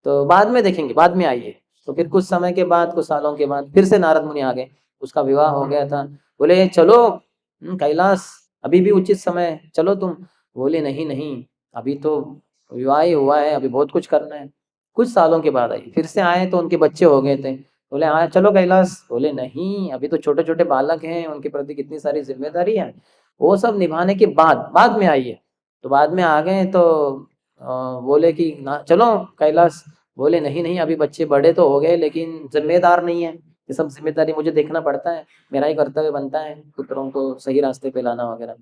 Speaker 1: तो बाद में देखेंगे, बाद में आइए। तो फिर कुछ समय के बाद, कुछ सालों के बाद फिर से नारद मुनि आ गए, उसका विवाह हो गया था। बोले चलो कैलाश, अभी भी उचित समय है, चलो तुम। बोले नहीं नहीं, अभी तो विवाह ही हुआ है, अभी बहुत कुछ करना है। कुछ सालों के बाद आई, फिर से आए तो उनके बच्चे हो गए थे। बोले हाँ चलो कैलाश। बोले नहीं, अभी तो छोटे छोटे बालक हैं, उनके प्रति कितनी सारी जिम्मेदारी है, वो सब निभाने के बाद बाद में आइए। तो बाद में आ गए तो बोले कि ना चलो कैलाश। बोले नहीं नहीं, अभी बच्चे बड़े तो हो गए लेकिन जिम्मेदार नहीं है, ये सब जिम्मेदारी मुझे देखना पड़ता है, मेरा ही कर्तव्य बनता है पुत्रों को सही रास्ते पे लाना वगैरह।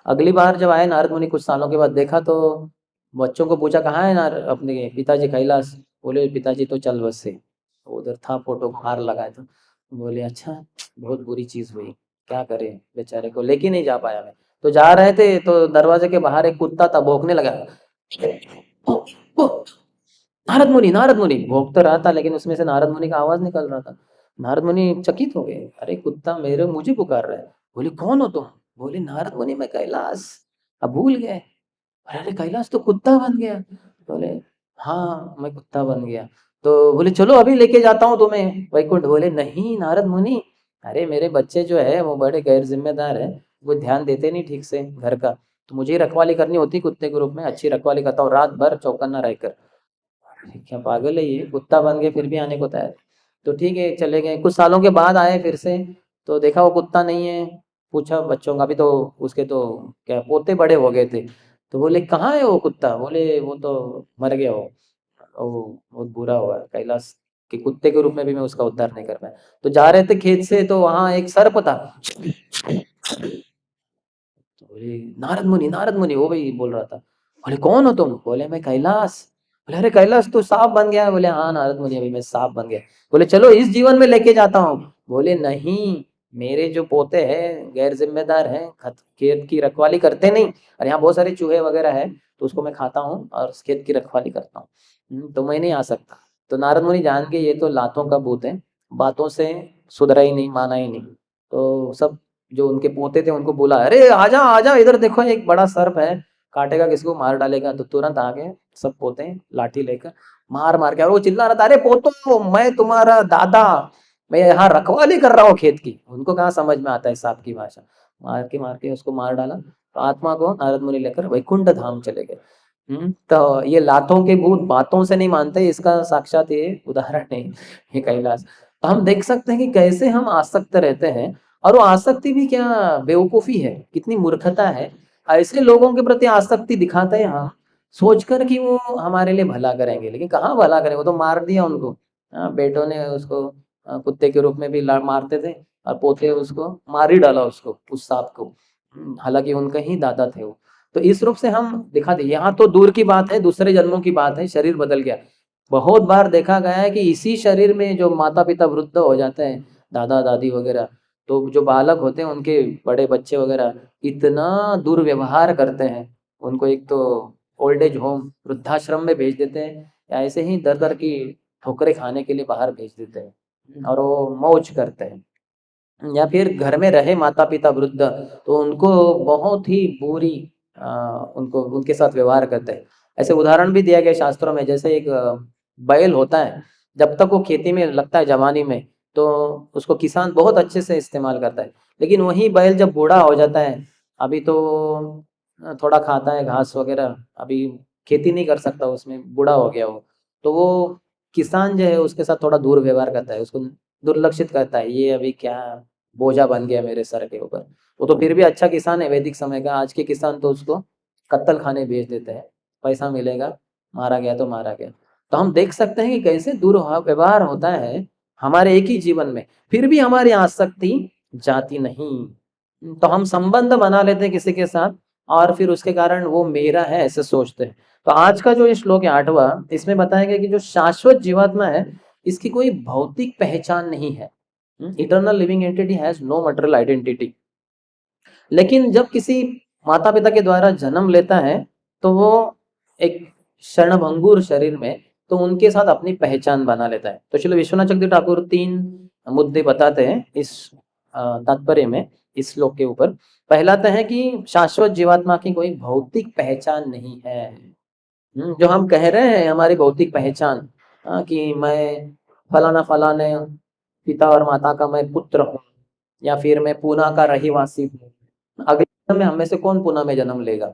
Speaker 1: अगली बार जब आए नारद मुनि कुछ सालों के बाद, देखा तो बच्चों को पूछा कहाँ है नार अपने पिताजी कैलाश। बोले पिताजी तो चल बसे, उधर था फोटो हार लगाया था। बोले अच्छा, बहुत बुरी चीज हुई, क्या करें बेचारे को लेके नहीं जा पाया मैं। तो जा रहे थे तो दरवाजे के बाहर एक कुत्ता था, भौंकने लगा। ओ, ओ, नारद मुनि भोग तो रहा था, लेकिन उसमें से नारद मुनि का आवाज निकल रहा था। नारद मुनि चकित हो गए, अरे कुत्ता मेरे मुझे पुकार रहा है। बोले कौन हो तुम? बोले नारद मुनि मैं कैलाश। अब भूल गए। अरे कैलाश तो कुत्ता बन गया। बोले हाँ मैं कुत्ता बन गया। तो बोले चलो अभी लेके जाता हूँ तुम्हें वैकुंठ। बोले नहीं नारद मुनि, अरे मेरे बच्चे जो है वो बड़े गैर जिम्मेदार है, वो ध्यान देते नहीं ठीक से घर का, तो मुझे ही रखवाली करनी होती कुत्ते के रूप में, अच्छी रखवाली करता हूँ रात भर चौकन्ना रहकर। क्या पागल है ये, कुत्ता बन गए फिर भी आने को तैयार। तो ठीक है चले गए, कुछ सालों के बाद आए फिर से, तो देखा वो कुत्ता नहीं है। पूछा बच्चों का, अभी तो उसके तो क्या पोते बड़े हो गए थे। तो बोले कहाँ है वो कुत्ता? बोले वो तो मर गया वो बहुत बुरा हुआ है, कैलाश के कुत्ते के रूप में भी मैं उसका उद्धार नहीं कर पाया। तो जा रहे थे खेत से तो वहां एक सर्प था। तो बोले नारद मुनि वो भी बोल रहा था। बोले कौन हो तुम? बोले मैं कैलाश। बोले अरे कैलाश तू सांप बन गया है? बोले हाँ नारद मुनि अभी मैं सांप बन गया। बोले चलो इस जीवन में लेके जाता हूँ। बोले नहीं, मेरे जो पोते हैं गैर जिम्मेदार हैं, खेत की रखवाली करते नहीं, और यहाँ बहुत सारे चूहे वगैरह है, तो उसको मैं खाता हूँ और खेत की रखवाली करता हूँ। तो मैं नहीं आ सकता। तो नारद मुनि जान के ये तो लातों का भूत है, बातों से सुधरा ही नहीं, माना ही नहीं। तो सब जो उनके पोते थे उनको बोला, अरे आजा आजा इधर देखो एक बड़ा सर्प है, काटेगा किसको, मार डालेगा। तो तुरंत आ गए सब पोते लाठी लेकर, मार मार के, और वो चिल्ला रहा था, अरे पोतो मैं तुम्हारा दादा, मैं यहाँ रखवाली कर रहा हूँ खेत की। उनको कहाँ समझ में आता है सांप की भाषा। मार के उसको मार डाला, तो आत्मा को नारद मुनि लेकर वैकुंठ धाम चले गए। तो ये लातों के भूत बातों से नहीं मानते, इसका साक्षात ये उदाहरण है ये कैलाश। तो हम देख सकते हैं कि कैसे हम आसक्त रहते हैं, और वो आसक्ति भी क्या बेवकूफी है, कितनी मूर्खता है। ऐसे लोगों के प्रति आसक्ति दिखाते हैं हम, सोचकर कि वो हमारे लिए भला करेंगे, लेकिन कहाँ भला करेंगे, वो तो मार दिया उनको। हाँ, बेटों ने उसको कुत्ते के रूप में भी मारते थे, और पोते उसको मार ही डाला उसको, उस सांप को। हालांकि उनका ही दादा थे वो। तो इस रूप से हम दिखाते, यहाँ तो दूर की बात है, दूसरे जन्मों की बात है, शरीर बदल गया। बहुत बार देखा गया है कि इसी शरीर में जो माता पिता वृद्ध हो जाते हैं, दादा दादी वगैरह, तो जो बालक होते हैं उनके बड़े बच्चे वगैरह इतना दुर्व्यवहार करते हैं। उनको एक तो ओल्ड एज होम वृद्धाश्रम में भेज देते हैं, या ऐसे ही दर दर की ठोकरें खाने के लिए बाहर भेज देते हैं, और वो मौज करते हैं। या फिर घर में रहे माता पिता वृद्ध, तो उनको बहुत ही बुरी उनको उनके साथ व्यवहार करते हैं। ऐसे उदाहरण भी दिया गया शास्त्रों में, जैसे एक बैल होता है, जब तक वो खेती में लगता है जवानी में, तो उसको किसान बहुत अच्छे से इस्तेमाल करता है। लेकिन वही बैल जब बूढ़ा हो जाता है, अभी तो थोड़ा खाता है घास वगैरह, अभी खेती नहीं कर सकता, उसमें बूढ़ा हो गया वो, तो वो किसान जो है उसके साथ थोड़ा दूर व्यवहार करता है, उसको दुर्लक्षित करता है, ये अभी क्या बोझा बन गया मेरे सर के ऊपर। वो तो फिर भी अच्छा किसान है वैदिक समय का, आज के किसान तो उसको कत्तल खाने भेज देते हैं, पैसा मिलेगा, मारा गया तो मारा गया। तो हम देख सकते हैं कि कैसे दुर्व्यवहार होता है हमारे एक ही जीवन में, फिर भी हमारी आसक्ति जाती नहीं। तो हम संबंध बना लेते हैं किसी के साथ, और फिर उसके कारण वो मेरा है ऐसे सोचते हैं। तो आज का जो ये श्लोक है 8वां, इसमें बताया गया कि जो शाश्वत जीवात्मा है, इसकी कोई भौतिक पहचान नहीं है। Eternal living entity has no material identity. लेकिन जब किसी माता पिता के द्वारा जन्म लेता है, तो वो एक क्षणभंगुर शरीर में, तो उनके साथ अपनी पहचान बना लेता है। तो चलो विश्वनाथ चक्रवर्ती ठाकुर 3 मुद्दे बताते हैं इस तात्पर्य में, इस श्लोक के ऊपर। पहला तो है कि शाश्वत जीवात्मा की कोई भौतिक पहचान नहीं है। जो हम कह रहे हैं हमारी भौतिक पहचान, कि मैं फलाना फलाने पिता और माता का मैं पुत्र हूँ, या फिर मैं पूना का रहीवासी हूँ। अगले जन्म में हम में से कौन पूना में जन्म लेगा?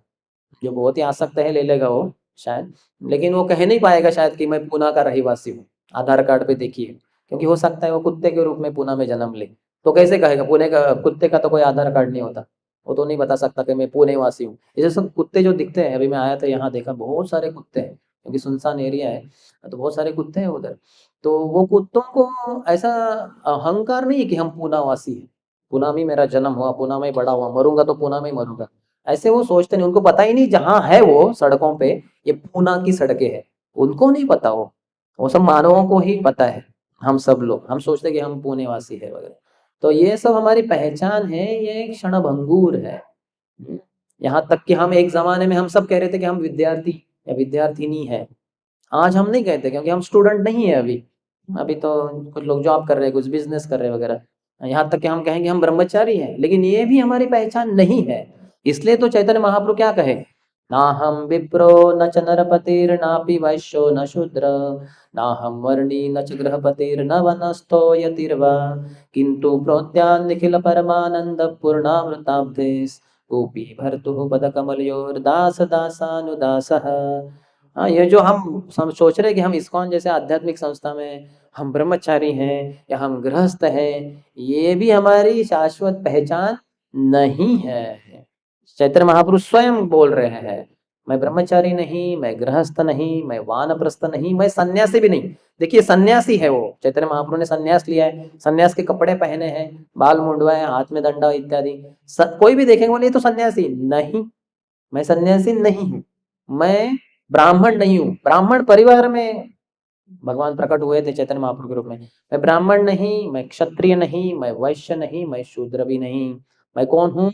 Speaker 1: जो बहुत ही आसक्त है ले लेगा वो शायद, लेकिन वो कह नहीं पाएगा शायद कि मैं पूना का रहीवासी हूँ, आधार कार्ड पे देखिए, क्योंकि हो सकता है वो कुत्ते के रूप में पूना में जन्म ले। तो कैसे कहेगा? पुणे का कुत्ते का तो कोई आधार कार्ड नहीं होता, वो तो नहीं बता सकता कि मैं पुणे वासी हूँ। जैसे सब कुत्ते जो दिखते हैं, अभी मैं आया था यहाँ देखा बहुत सारे कुत्ते हैं, क्योंकि सुनसान एरिया है, तो बहुत सारे कुत्ते हैं उधर। तो वो कुत्तों को ऐसा अहंकार नहीं है कि हम पूना वासी हैं, पूना में मेरा जन्म हुआ, पूना में बड़ा हुआ, मरूंगा तो पूना में ही मरूंगा, ऐसे वो सोचते नहीं। उनको पता ही नहीं जहां है वो सड़कों पे, ये पूना की सड़कें हैं, उनको नहीं पता। वो सब मानवों को ही पता है। हम सब लोग हम सोचते हैं कि हम पुणे वासी है वगैरह। तो ये सब हमारी पहचान है, ये एक क्षणभंगुर है। यहाँ तक कि हम एक जमाने में हम सब कह रहे थे कि हम विद्यार्थी या विद्यार्थिनी है। आज हम नहीं कहते, क्योंकि हम स्टूडेंट नहीं है अभी। अभी तो कुछ लोग जॉब कर रहे हैं, कुछ बिजनेस कर रहे हैं वगैरह। यहाँ तक कि हम कहेंगे हम ब्रह्मचारी हैं, लेकिन ये भी हमारी पहचान नहीं है। इसलिए तो चैतन्य महाप्रभु क्या कहे, ना हम विप्रो न च नरपतिर्नापि वैश्यो न शूद्र, ना हम वर्णी न च गृहपतिर्न वनस्थो यतिर्वा, किंतु प्रोद्यान निखिल परमानंद पूर्णामृताब्धेश, गोपी भर्तुः पदकमलयोर्दास दासानुदासः। हाँ, ये जो हम सोच रहे हैं कि हम इस्कॉन जैसे आध्यात्मिक संस्था में हम ब्रह्मचारी हैं या हम गृहस्थ हैं, ये भी हमारी शाश्वत पहचान नहीं है। चैतन्य महापुरुष स्वयं बोल रहे हैं, मैं ब्रह्मचारी नहीं, मैं गृहस्थ नहीं, मैं वानप्रस्थ नहीं, मैं सन्यासी भी नहीं। देखिए सन्यासी है वो, चैतन्य महाप्रभु ने सन्यास लिया है, सन्यास के कपड़े पहने हैं, बाल मुंडवाए, हाथ में दंडा इत्यादि। कोई भी देखेंगे बोले ये तो सन्यासी नहीं, मैं सन्यासी नहीं हूँ। मैं ब्राह्मण नहीं हूँ, ब्राह्मण परिवार में भगवान प्रकट हुए थे चैतन्य महाप्रभु के रूप में। मैं ब्राह्मण नहीं, मैं क्षत्रिय नहीं, मैं वैश्य नहीं, मैं शूद्र भी नहीं। मैं कौन हूँ?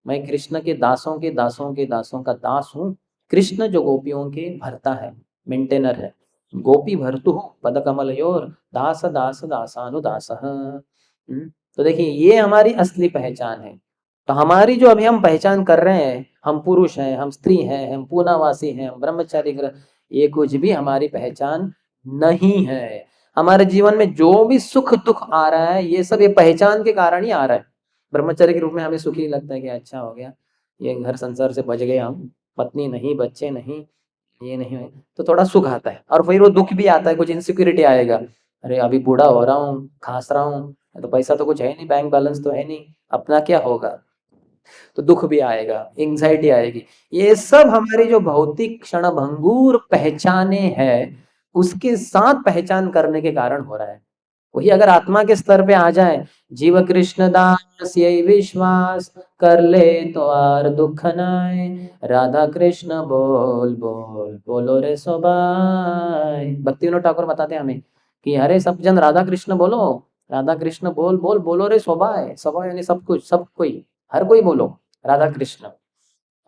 Speaker 1: मैं कृष्ण के दासों के दासों के दासों का दास हूँ। कृष्ण जो गोपियों के भरता है, मेंटेनर है, गोपी भर्तु पद कमलयोर दास दास दासानुदास। तो देखिए ये हमारी असली पहचान है। तो हमारी जो अभी हम पहचान कर रहे हैं, हम पुरुष हैं, हम स्त्री हैं, हम पूनावासी हैं, हम ब्रह्मचारी ग्रह, ये कुछ भी हमारी पहचान नहीं है। हमारे जीवन में जो भी सुख दुख आ रहा है, ये सब ये पहचान के कारण ही आ रहा है। ब्रह्मचर्य के रूप में हमें सुखी लगता है कि अच्छा हो गया, ये घर संसार से बच गए हम, पत्नी नहीं, बच्चे नहीं, ये नहीं है, तो थोड़ा सुख आता है। और फिर वो दुख भी आता है, कुछ इनसिक्योरिटी आएगा, अरे अभी बूढ़ा हो रहा हूँ, खास रहा हूँ, तो पैसा तो कुछ है नहीं, बैंक बैलेंस तो है नहीं, अपना क्या होगा, तो दुख भी आएगा, एंग्जाइटी आएगी। ये सब हमारी जो भौतिक क्षणभंगुर पहचाने हैं, उसके साथ पहचान करने के कारण हो रहा है। वही अगर आत्मा के स्तर पे आ जाए, जीव कृष्ण दास यही विश्वास, कर ले तो आर दुख नाय, राधा कृष्ण बोल बोल बोलो रे सोबाई। भक्ति विनोद ठाकुर बताते हैं हमें कि अरे सब जन राधा कृष्ण बोलो, राधा कृष्ण बोल बोल बोलो रे सोबाई। सोबाई यानी सब कुछ, सब कोई, हर कोई बोलो राधा कृष्ण।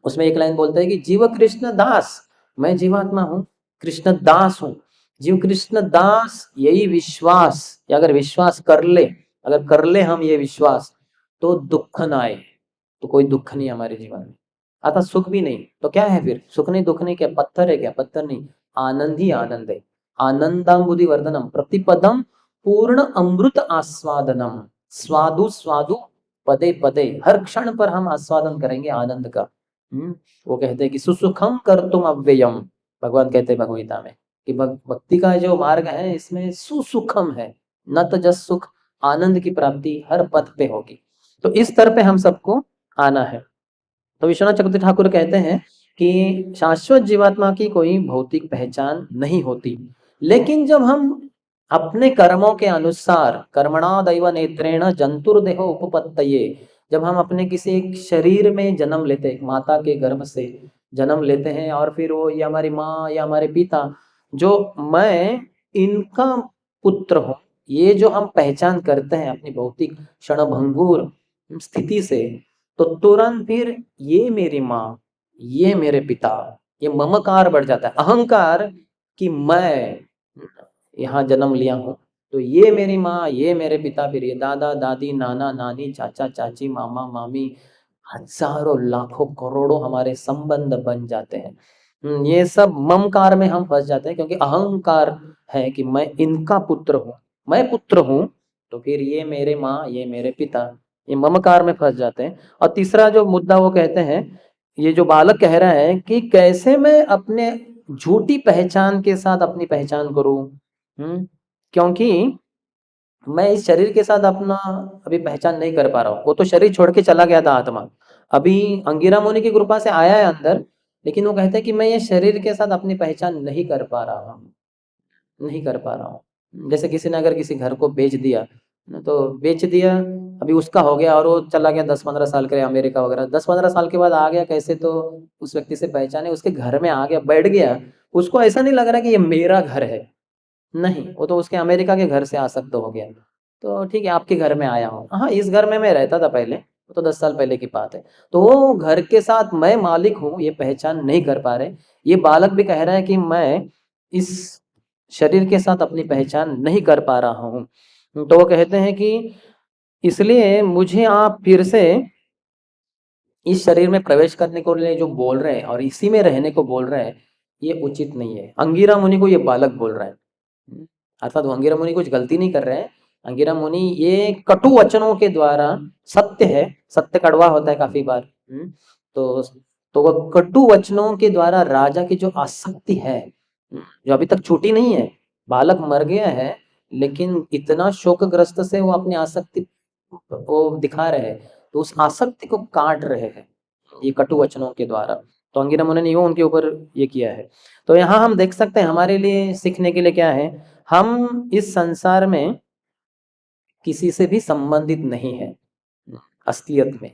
Speaker 1: उसमें एक लाइन बोलते हैं कि जीव कृष्ण दास, मैं जीवात्मा हूँ, कृष्ण दास हूँ। जीव कृष्ण दास यही विश्वास, या अगर विश्वास कर ले, अगर कर ले हम ये विश्वास, तो दुख ना आए। तो कोई दुख नहीं हमारे जीवन में। अतः सुख भी नहीं, तो क्या है फिर? सुख नहीं दुख नहीं, क्या पत्थर है? क्या पत्थर नहीं, आनंद ही आनंद है। आनंदांबुधि वर्धनम प्रतिपदम पूर्ण अमृत आस्वादनम। स्वादु स्वादु पदे पदे, हर क्षण पर हम आस्वादन करेंगे आनंद का। वो कहते हैं कि सुसुखम कर्तुम अव्ययम, भगवान कहते हैं भगवद गीता में कि भक्ति का जो मार्ग है इसमें सुसुखम है, न तो जस सुख, आनंद की प्राप्ति हर पथ पे होगी। तो इस स्तर पे हम सबको आना है। तो विश्वनाथ चक्रवर्ती ठाकुर कहते हैं कि शाश्वत जीवात्मा की कोई भौतिक पहचान नहीं होती, लेकिन जब हम अपने कर्मों के अनुसार कर्मणा दैव नेत्रेण जंतुर्देह उपपत्तये, जब हम अपने किसी एक शरीर में जन्म लेते हैं, माता के गर्भ से जन्म लेते हैं, और फिर वो या हमारी माँ या हमारे पिता, जो मैं इनका पुत्र हूँ, ये जो हम पहचान करते हैं अपनी भौतिक क्षणभंगुर स्थिति से, तो तुरंत फिर ये मेरी माँ, ये मेरे पिता, ये ममकार बढ़ जाता है, अहंकार कि मैं यहाँ जन्म लिया हूँ, तो ये मेरी माँ, ये मेरे पिता, फिर ये दादा दादी, नाना नानी, चाचा चाची, मामा मामी, हजारों लाखों करोड़ों हमारे संबंध बन जाते हैं। ये सब ममकार में हम फंस जाते हैं, क्योंकि अहंकार है कि मैं इनका पुत्र हूँ, मैं पुत्र हूँ, तो फिर ये मेरे माँ, ये मेरे पिता, ये ममकार में फंस जाते हैं। और तीसरा जो मुद्दा वो कहते हैं, ये जो बालक कह रहा है कि कैसे मैं अपने झूठी पहचान के साथ अपनी पहचान करूं, क्योंकि मैं इस शरीर के साथ अपना अभी पहचान नहीं कर पा रहा हूँ। वो तो शरीर छोड़ के चला गया था आत्मा, अभी अंगिरा मुनि की कृपा से आया है अंदर, लेकिन वो कहते हैं कि मैं ये शरीर के साथ अपनी पहचान नहीं कर पा रहा हूँ, नहीं कर पा रहा हूँ। जैसे किसी ने अगर किसी घर को बेच दिया, तो बेच दिया, अभी उसका हो गया और वो चला गया 10-15 साल के लिए अमेरिका वगैरह, 10-15 साल के बाद आ गया कैसे, तो उस व्यक्ति से पहचाने, उसके घर में आ गया, बैठ गया, उसको ऐसा नहीं लग रहा कि ये मेरा घर है, नहीं, वो तो उसके अमेरिका के घर से आसक्त हो गया। तो ठीक है, आपके घर में आया हूँ, हाँ इस घर में मैं रहता था पहले, वो तो 10 साल पहले की बात है। तो वो घर के साथ मैं मालिक हूँ ये पहचान नहीं कर पा रहे। ये बालक भी कह रहा है कि मैं इस शरीर के साथ अपनी पहचान नहीं कर पा रहा हूँ। तो वो कहते हैं कि इसलिए मुझे आप फिर से इस शरीर में प्रवेश करने को लिए जो बोल रहे हैं और इसी में रहने को बोल रहे हैं, ये उचित नहीं है। अंगिरा मुनि को ये बालक बोल रहा है, अर्थात वो अंगिरा मुनि कुछ गलती नहीं कर रहे हैं। अंगिरा मुनि ये कटु वचनों के द्वारा, सत्य है, सत्य कड़वा होता है काफी बार, तो तो वह कटु वचनों के द्वारा राजा की जो आसक्ति है, जो अभी तक छूटी नहीं है, बालक मर गया है लेकिन इतना शोकग्रस्त से वो अपनी आसक्ति वो दिखा रहे हैं, तो उस आसक्ति को काट रहे हैं ये कटु वचनों के द्वारा। तो अंगिरा मुनि ने यूं उनके ऊपर ये किया है। तो यहाँ हम देख सकते हैं हमारे लिए सीखने के लिए क्या है, हम इस संसार में किसी से भी संबंधित नहीं है असलियत में,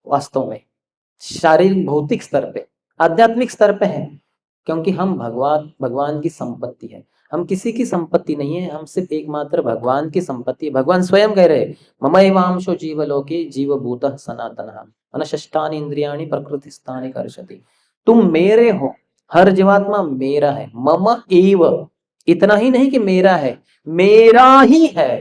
Speaker 1: वास्तव में, शारीरिक भौतिक स्तर पे, आध्यात्मिक स्तर पे है, क्योंकि हम भगवान भगवान की संपत्ति है। हम किसी की संपत्ति नहीं है, हम सिर्फ एकमात्र भगवान की संपत्ति। भगवान स्वयं कह रहे ममैवांशो जीवलोके जीवभूतः सनातनः अनशष्टानि इंद्रियाणि प्रकृतिस्थानि कर्षति। तुम मेरे हो, हर जीवात्मा मेरा है। मम एव, इतना ही नहीं कि मेरा है, मेरा ही है,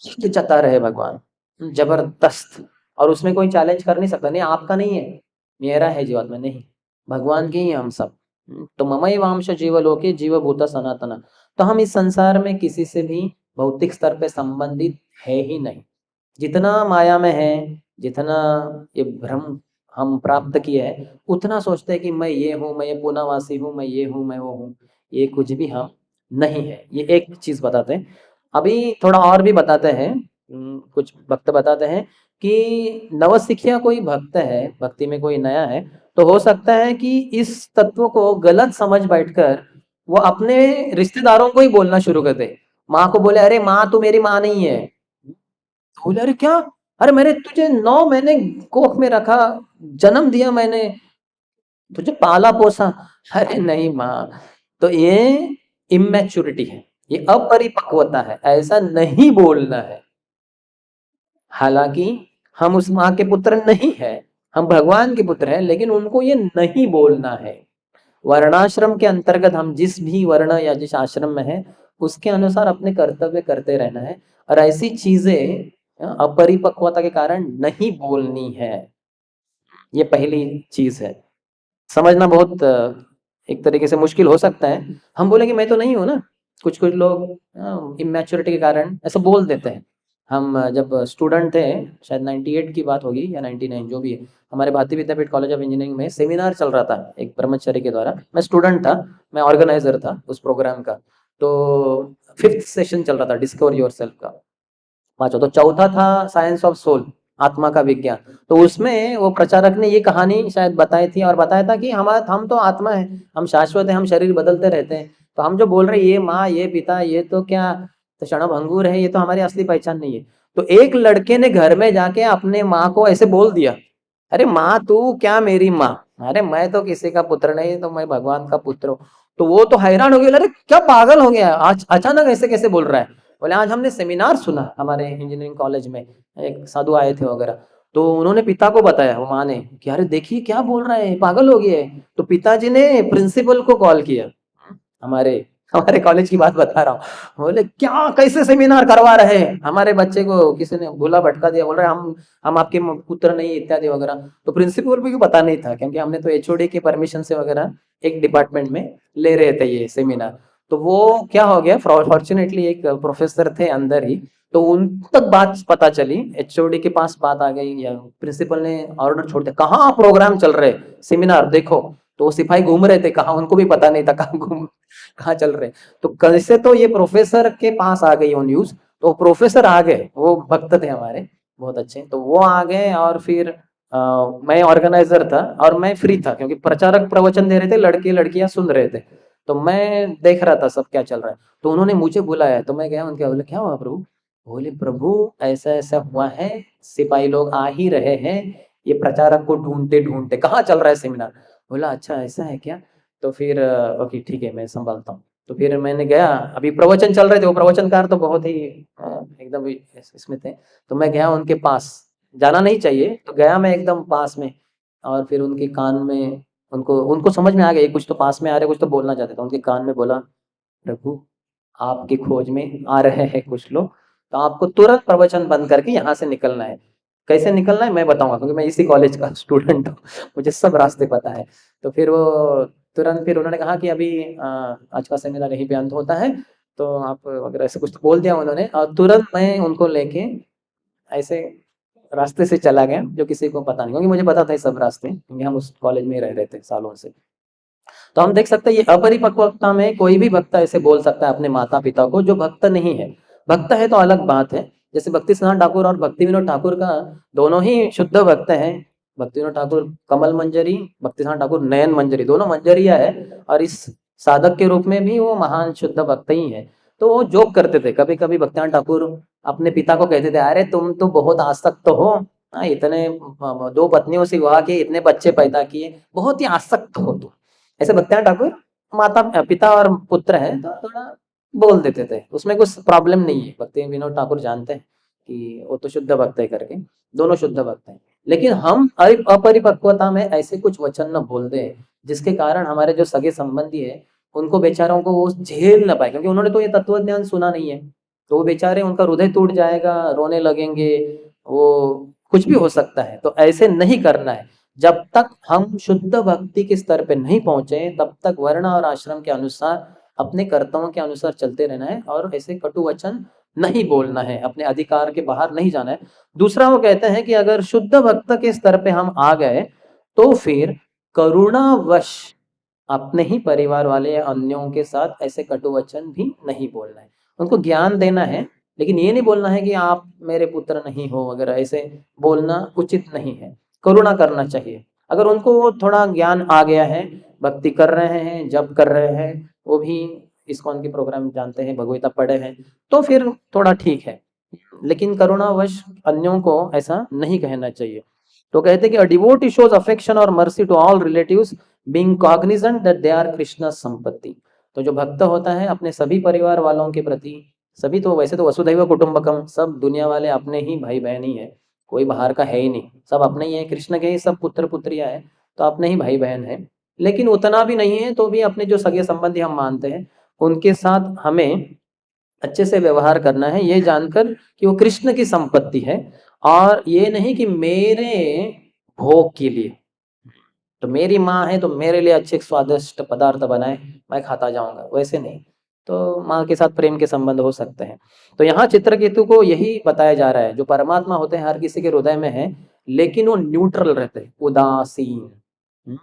Speaker 1: ये जता रहे भगवान जबरदस्त। और उसमें कोई चैलेंज कर नहीं सकता, नहीं आपका नहीं है, मेरा है जीवात्मा, नहीं, भगवान के ही हम सब। तो ममैवांश जीवलोके जीवभूत सनातन। तो हम इस संसार में किसी से भी भौतिक स्तर पे संबंधित है ही नहीं। जितना माया में है, जितना ये भ्रम हम प्राप्त किए है, उतना सोचते हैं कि मैं ये हूँ, मैं ये पूनावासी हूँ, मैं ये हूँ, मैं वो हूँ। ये कुछ भी हम नहीं है। ये एक चीज बताते हैं। अभी थोड़ा और भी बताते हैं, कुछ भक्त बताते हैं कि नवसिखिया कोई भक्त है, भक्ति में कोई नया है, तो हो सकता है कि इस तत्व को गलत समझ बैठकर वो अपने रिश्तेदारों को ही बोलना शुरू कर दे। माँ को बोले अरे माँ तू मेरी माँ नहीं है, तो बोले अरे क्या, अरे मैंने तुझे 9 महीने कोख में रखा, जन्म दिया मैंने, तुझे पाला पोसा, अरे नहीं माँ। तो ये इमेच्योरिटी है, ये अपरिपक्वता है, ऐसा नहीं बोलना है। हालांकि हम उस माँ के पुत्र नहीं है, हम भगवान के पुत्र हैं, लेकिन उनको ये नहीं बोलना है। वर्णाश्रम के अंतर्गत हम जिस भी वर्ण या जिस आश्रम में है, उसके अनुसार अपने कर्तव्य करते रहना है, और ऐसी चीजें अपरिपक्वता के कारण नहीं बोलनी है। ये पहली चीज है। समझना बहुत एक तरीके से मुश्किल हो सकता है। हम बोलेंगे मैं तो नहीं हूँ ना, कुछ कुछ लोग इमेच्योरिटी के कारण ऐसा बोल देते हैं। हम जब स्टूडेंट थे, शायद 98 की बात होगी या 99 जो भी है, हमारे भारतीय विद्यापीठ कॉलेज ऑफ इंजीनियरिंग में सेमिनार चल रहा था एक ब्रह्मचर्य के द्वारा। मैं स्टूडेंट था, मैं ऑर्गेनाइजर था उस प्रोग्राम का। तो 5th सेशन चल रहा था डिस्कवर योर सेल्फ का, पांचवा। तो चौथा था साइंस ऑफ सोल, आत्मा का विज्ञान। तो उसमें वो प्रचारक ने ये कहानी शायद बताई थी और बताया था कि हम तो आत्मा है, हम शाश्वत है, हम शरीर बदलते रहते हैं। तो हम जो बोल रहे हैं ये माँ ये पिता ये तो क्या, तो क्षणभंगुर है, ये तो हमारी असली पहचान नहीं है। तो एक लड़के ने घर में जाके अपने माँ को ऐसे बोल दिया, अरे माँ तू क्या मेरी माँ, अरे मैं तो किसी का पुत्र नहीं, तो मैं भगवान का पुत्र हूँ। तो वो तो हैरान हो गया, अरे क्या पागल हो गया, आज अचानक ऐसे कैसे बोल रहा है। बोले आज हमने सेमिनार सुना हमारे इंजीनियरिंग कॉलेज में, एक साधु आए थे वगैरह। तो उन्होंने पिता को बताया, वो माँ ने, कि अरे देखिए क्या बोल रहा है, पागल हो गया है। तो पिताजी ने प्रिंसिपल को कॉल किया, हमारे हमारे कॉलेज की बात बता रहा हूँ। बोले क्या कैसे सेमिनार करवा रहे हैं, हमारे बच्चे को किसी ने भूला भटका दिया, बोल रहे हम आपके पुत्र नहीं इत्यादि वगैरह। तो प्रिंसिपल को पता नहीं था, क्योंकि हमने तो एचओडी के परमिशन से वगैरह एक डिपार्टमेंट में ले रहे थे ये सेमिनार। तो वो क्या हो गया, फॉर्चुनेटली एक प्रोफेसर थे अंदर ही, तो उन तक बात पता चली, एचओडी के पास बात आ गई, या प्रिंसिपल ने ऑर्डर छोड़ दिया, कहाँ प्रोग्राम चल रहे सेमिनार देखो। तो वो सिपाही घूम रहे थे, कहाँ उनको भी पता नहीं था कहाँ चल रहे। तो कैसे तो ये प्रोफेसर के पास आ गई वो न्यूज। तो प्रोफेसर आ गए, वो भक्त थे हमारे बहुत अच्छे, तो वो आ गए। और फिर मैं ऑर्गेनाइजर था और मैं फ्री था, क्योंकि प्रचारक प्रवचन दे रहे थे, लड़के लड़कियां सुन रहे थे। तो मैं देख रहा था सब क्या चल रहा है। तो उन्होंने मुझे बुलाया, तो मैं गया उनके, बोले क्या हुआ प्रभु। बोले प्रभु ऐसा ऐसा हुआ है, सिपाही लोग आ ही रहे हैं, ये प्रचारक को ढूंढते ढूंढते, कहाँ चल रहा है सेमिनार। बोला अच्छा ऐसा है क्या। तो फिर ओके ठीक है मैं संभालता हूँ। तो फिर मैंने गया, अभी प्रवचन चल रहे थे, वो प्रवचनकार तो बहुत ही एकदम इसमें थे। तो मैं गया उनके पास, जाना नहीं चाहिए, तो गया मैं एकदम पास में। और फिर उनके कान में, उनको उनको समझ में आ गया कुछ तो पास में आ रहे, कुछ तो बोलना चाहते थे। उनके कान में बोला, प्रभु आपकी खोज में आ रहे हैं कुछ लोग, तो आपको तुरंत प्रवचन बंद करके यहाँ से निकलना है। कैसे निकलना है मैं बताऊंगा, क्योंकि मैं इसी कॉलेज का स्टूडेंट हूँ, मुझे सब रास्ते पता है। तो फिर वो तुरंत फिर उन्होंने कहा कि अभी आज का सेमिनार यहीं पे अंत होता है, तो आप अगर ऐसे कुछ तो बोल दिया उन्होंने, और तुरंत मैं उनको लेके ऐसे रास्ते से चला गया, जो किसी को पता नहीं, क्योंकि मुझे पता था ये सब रास्ते, क्योंकि हम उस कॉलेज में ही रह रहे थे सालों से। तो हम देख सकते हैं ये अपरिपक्वता में कोई भी भक्त ऐसे बोल सकता है अपने माता पिता को, जो भक्त नहीं है। भक्त है तो अलग बात है, जैसे भक्ति सिद्धांत ठाकुर और भक्ति विनोद ठाकुर का दोनों ही शुद्ध भक्त हैं। भक्ति विनोद ठाकुर कमल मंजरी, भक्ति सिद्धांत ठाकुर नयन मंजरी, दोनों मंजरिया है। और इस साधक के रूप में भी वो महान शुद्ध भक्त ही है। तो वो जोक करते थे, कभी कभी भक्तिनाथ ठाकुर अपने पिता को कहते थे, अरे तुम तो बहुत आसक्त हो, इतने 2 पत्नियों से विवाह किए, इतने बच्चे पैदा किए, बहुत ही आसक्त हो तुम। ऐसे भक्तिनाथ ठाकुर माता पिता और पुत्र है, तो थोड़ा बोल देते थे, उसमें कुछ प्रॉब्लम नहीं है। भक्ति विनोद ठाकुर जानते हैं कि वो तो शुद्ध भक्त है करके, दोनों शुद्ध भक्त हैं। लेकिन हम अपरिपक्वता में ऐसे कुछ वचन न बोल दे, जिसके कारण हमारे जो सगे संबंधी है उनको बेचारों को वो झेल न पाए, क्योंकि उन्होंने तो ये तत्व ज्ञान सुना नहीं है। तो वो बेचारे, उनका हृदय टूट जाएगा, रोने लगेंगे, वो कुछ भी हो सकता है। तो ऐसे नहीं करना है। जब तक हम शुद्ध भक्ति के स्तर पे नहीं पहुंचे, तब तक वर्ण और आश्रम के अनुसार, अपने कर्तव्यों के अनुसार चलते रहना है, और ऐसे कटु वचन नहीं बोलना है, अपने अधिकार के बाहर नहीं जाना है। दूसरा वो कहते हैं कि अगर शुद्ध भक्त के स्तर पे हम आ गए, तो फिर करुणावश अपने ही परिवार वाले या अन्यों के साथ ऐसे कटु वचन भी नहीं बोलना है। उनको ज्ञान देना है, लेकिन ये नहीं बोलना है कि आप मेरे पुत्र नहीं हो वगैरह, ऐसे बोलना उचित नहीं है। करुणा करना चाहिए। अगर उनको थोड़ा ज्ञान आ गया है, भक्ति कर रहे हैं, जप कर रहे हैं, वो भी इस्कॉन के प्रोग्राम जानते हैं, भगवता पढ़े हैं, तो फिर थोड़ा ठीक है। लेकिन करुणावश अन्यों को ऐसा नहीं कहना चाहिए। तो कहते हैं कि a devotee shows affection और mercy to all relatives being cognizant that they are Krishna संपत्ति। तो जो भक्त होता है अपने सभी परिवार वालों के प्रति, सभी तो वैसे तो वसुधैव कुटुंबकम, सब दुनिया वाले अपने ही भाई बहन ही है, कोई बाहर का है ही नहीं, सब अपने ही है, कृष्ण के ही सब पुत्र पुत्रियां है, तो अपने ही भाई बहन है। लेकिन उतना भी नहीं है तो भी अपने जो सगे संबंधी हम मानते हैं, उनके साथ हमें अच्छे से व्यवहार करना है, ये जानकर कि वो कृष्ण की संपत्ति है। और ये नहीं कि मेरे भोग के लिए। तो मेरी माँ है तो मेरे लिए अच्छे स्वादिष्ट पदार्थ बनाए, मैं खाता जाऊँगा, वैसे नहीं। तो माँ के साथ प्रेम के संबंध हो सकते हैं। तो यहाँ चित्रकेतु को यही बताया जा रहा है, जो परमात्मा होते हैं हर किसी के हृदय में है, लेकिन वो न्यूट्रल रहते हैं, उदासीन। हुँ,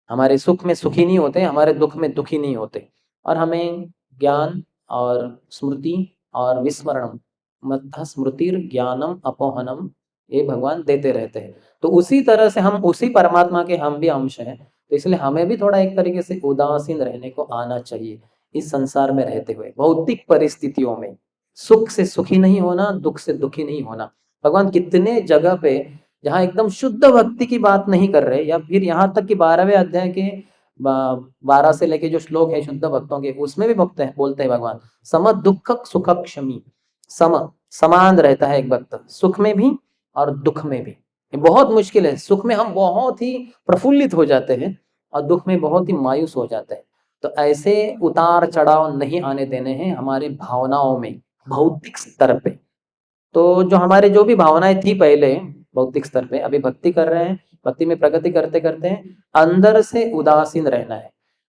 Speaker 1: हमारे सुख में सुखी नहीं होते, हमारे दुःख में दुखी नहीं होते। और हमें ज्ञान और स्मृति और विस्मरणम, मत्तः स्मृतिर्ज्ञानम अपोहनम, ये भगवान देते रहते हैं। तो उसी तरह से हम उसी परमात्मा के हम भी अंश हैं, तो इसलिए हमें भी थोड़ा एक तरीके से उदासीन रहने को आना चाहिए इस संसार में रहते हुए। भौतिक परिस्थितियों में सुख से सुखी नहीं होना, दुख से दुखी नहीं होना। भगवान कितने जगह पे जहाँ एकदम शुद्ध भक्ति की बात नहीं कर रहे, या फिर यहाँ तक कि 12वें अध्याय के 12 से लेके जो श्लोक है शुद्ध भक्तों के, उसमें भी भक्त है बोलते हैं भगवान सम दुख सुख क्षमी। सम, समान रहता है एक भक्त, सुख में भी और दुख में भी। ये बहुत मुश्किल है, सुख में हम बहुत ही प्रफुल्लित हो जाते हैं और दुख में बहुत ही मायूस हो जाते हैं। तो ऐसे उतार चढ़ाव नहीं आने देने हैं हमारे भावनाओं में, भौतिक स्तर पे। तो जो हमारे जो भी भावनाएं थी पहले भौतिक स्तर पे, अभी भक्ति कर रहे हैं, भक्ति में प्रगति करते करते अंदर से उदासीन रहना है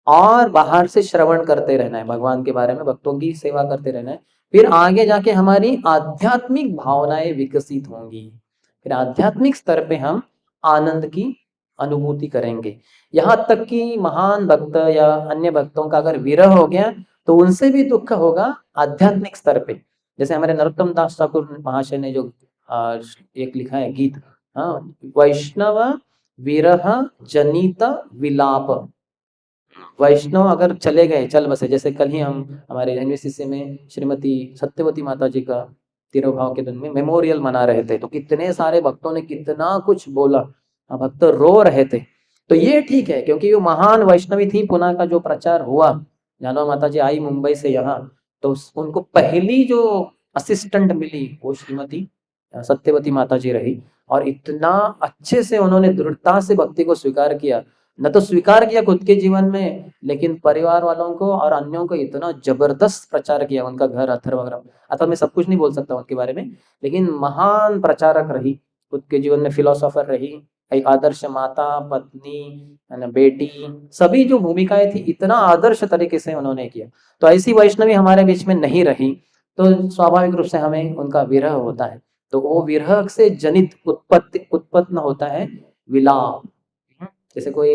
Speaker 1: और बाहर से श्रवण करते रहना है भगवान के बारे में, भक्तों की सेवा करते रहना है। फिर आगे जाके हमारी आध्यात्मिक भावनाएं विकसित होंगी, फिर आध्यात्मिक स्तर पे हम आनंद की अनुभूति करेंगे। यहाँ तक कि महान भक्त या अन्य भक्तों का अगर विरह हो गया तो उनसे भी दुख होगा आध्यात्मिक स्तर पे। जैसे हमारे नरोत्तम दास ठाकुर महाशय ने जो एक लिखा है गीत, हाँ, वैष्णव विरह जनित विलाप। वैष्णव अगर चले गए, चल बसे, जैसे कल ही हम हमारे एनवीसीसी में श्रीमती सत्यवती माता जी का तिरुभाव के दिन में मेमोरियल मना रहे थे, तो कितने सारे भक्तों ने कितना कुछ बोला, भक्त रो रहे थे। तो ये ठीक है, क्योंकि वो महान वैष्णवी थी, पुणे का जो प्रचार हुआ, जानो माता जी आई मुंबई से यहाँ, तो उनको पहली जो असिस्टेंट मिली वो श्रीमती सत्यवती माता जी रही। और इतना अच्छे से उन्होंने दृढ़ता से भक्ति को स्वीकार किया, न तो स्वीकार किया खुद के जीवन में, लेकिन परिवार वालों को और अन्यों को इतना जबरदस्त प्रचार किया। उनका घर अथर्वग्रम, अतः मैं सब कुछ नहीं बोल सकता उनके बारे में, लेकिन महान प्रचारक रही, खुद के जीवन में फिलोसोफर रही, एक आदर्श माता, पत्नी, है ना, बेटी, सभी जो भूमिकाएं थी इतना आदर्श तरीके से उन्होंने किया। तो ऐसी वैष्णवी हमारे बीच में नहीं रही, तो स्वाभाविक रूप से हमें उनका विरह होता है। तो वो विरह से जनित उत्पन्न होता है विलाप। जैसे कोई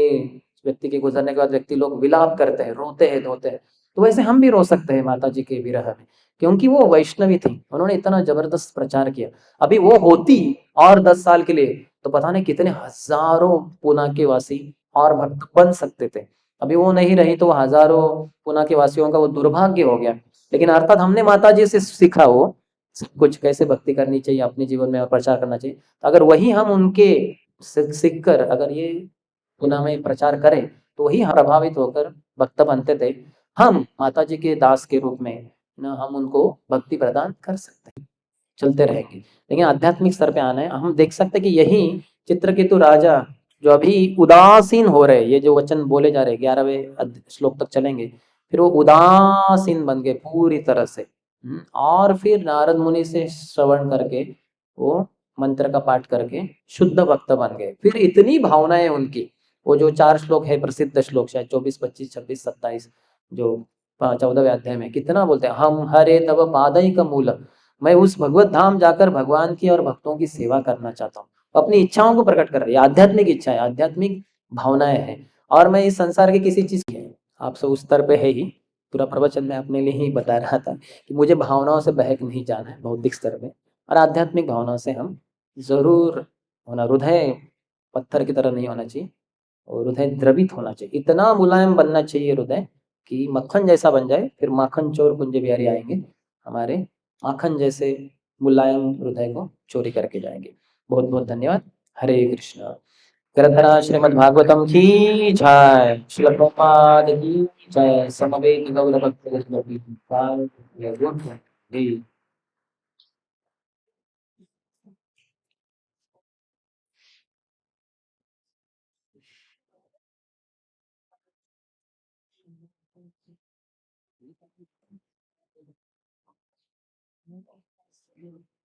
Speaker 1: व्यक्ति के गुजरने के बाद व्यक्ति लोग विलाप करते हैं, रोते हैं, धोते हैं, तो वैसे हम भी रो सकते हैं माता जी के विरह में, क्योंकि वो वैष्णवी थी, उन्होंने इतना जबरदस्त प्रचार किया। अभी वो होती और 10 साल के लिए, तो पता नहीं कितने हजारों पुणे के वासी और भक्त बन सकते थे। अभी वो नहीं रही तो हजारों पुणे के वासियों का वो दुर्भाग्य हो गया। लेकिन अर्थात हमने माता जी से सीखा वो सब कुछ, कैसे भक्ति करनी चाहिए अपने जीवन में और प्रचार करना चाहिए। तो अगर वही हम उनके सीख कर अगर ये पुनः में प्रचार करें, तो वही हम प्रभावित होकर भक्त बनते थे। हम माता जी के दास के रूप में ना हम उनको भक्ति प्रदान कर सकते हैं, चलते रहेंगे। लेकिन आध्यात्मिक स्तर पे आना है, हम देख सकते हैं कि यही चित्रकेतु राजा जो अभी उदासीन हो रहे, ये जो वचन बोले जा रहे 11वें श्लोक तक चलेंगे, फिर वो उदासीन बन गए पूरी तरह से। और फिर नारद मुनि से श्रवण करके वो मंत्र का पाठ करके शुद्ध भक्त बन गए। फिर इतनी भावनाएं उनकी, वो जो 4 श्लोक है प्रसिद्ध श्लोक, शायद 24, 25, 26, 27, जो 14वें अध्याय में कितना बोलते हैं, हम हरे तब पादैक मूल, मैं उस भगवत धाम जाकर भगवान की और भक्तों की सेवा करना चाहता हूँ। अपनी इच्छाओं को प्रकट कर रही है, आध्यात्मिक इच्छा है, आध्यात्मिक भावनाएं हैं। और मैं इस संसार की किसी चीज की, आपसे उस स्तर पे है ही, पूरा प्रवचन मैं अपने लिए ही बता रहा था कि मुझे भावनाओं से बहक नहीं जाना है बौद्धिक स्तर में, और आध्यात्मिक भावनाओं से हम जरूर होना, हृदय पत्थर की तरह नहीं होना चाहिए और हृदय द्रवित होना चाहिए, इतना मुलायम बनना चाहिए हृदय कि मक्खन जैसा बन जाए। फिर माखन चोर कुंज बिहारी आएंगे, हमारे माखन जैसे मुलायम हृदय को चोरी करके जाएंगे। बहुत बहुत धन्यवाद। हरे कृष्ण। ग्रंथराज श्रीमद् भागवतम की जय, श्रील प्रभुपाद की जय, समवेत गौर भक्त जी।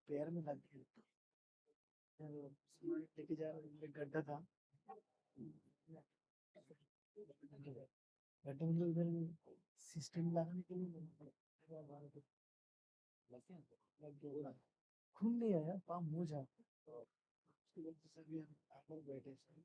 Speaker 1: पैर में लग गया।
Speaker 2: सामान लेके जा रहे थे, गड्ढा था। गड्ढे में उधर सिस्टम लगाने के लिए लग गया। खून नहीं आया, पाँव मोजा। उसके बाद से सभी हम लोग बैठे थे।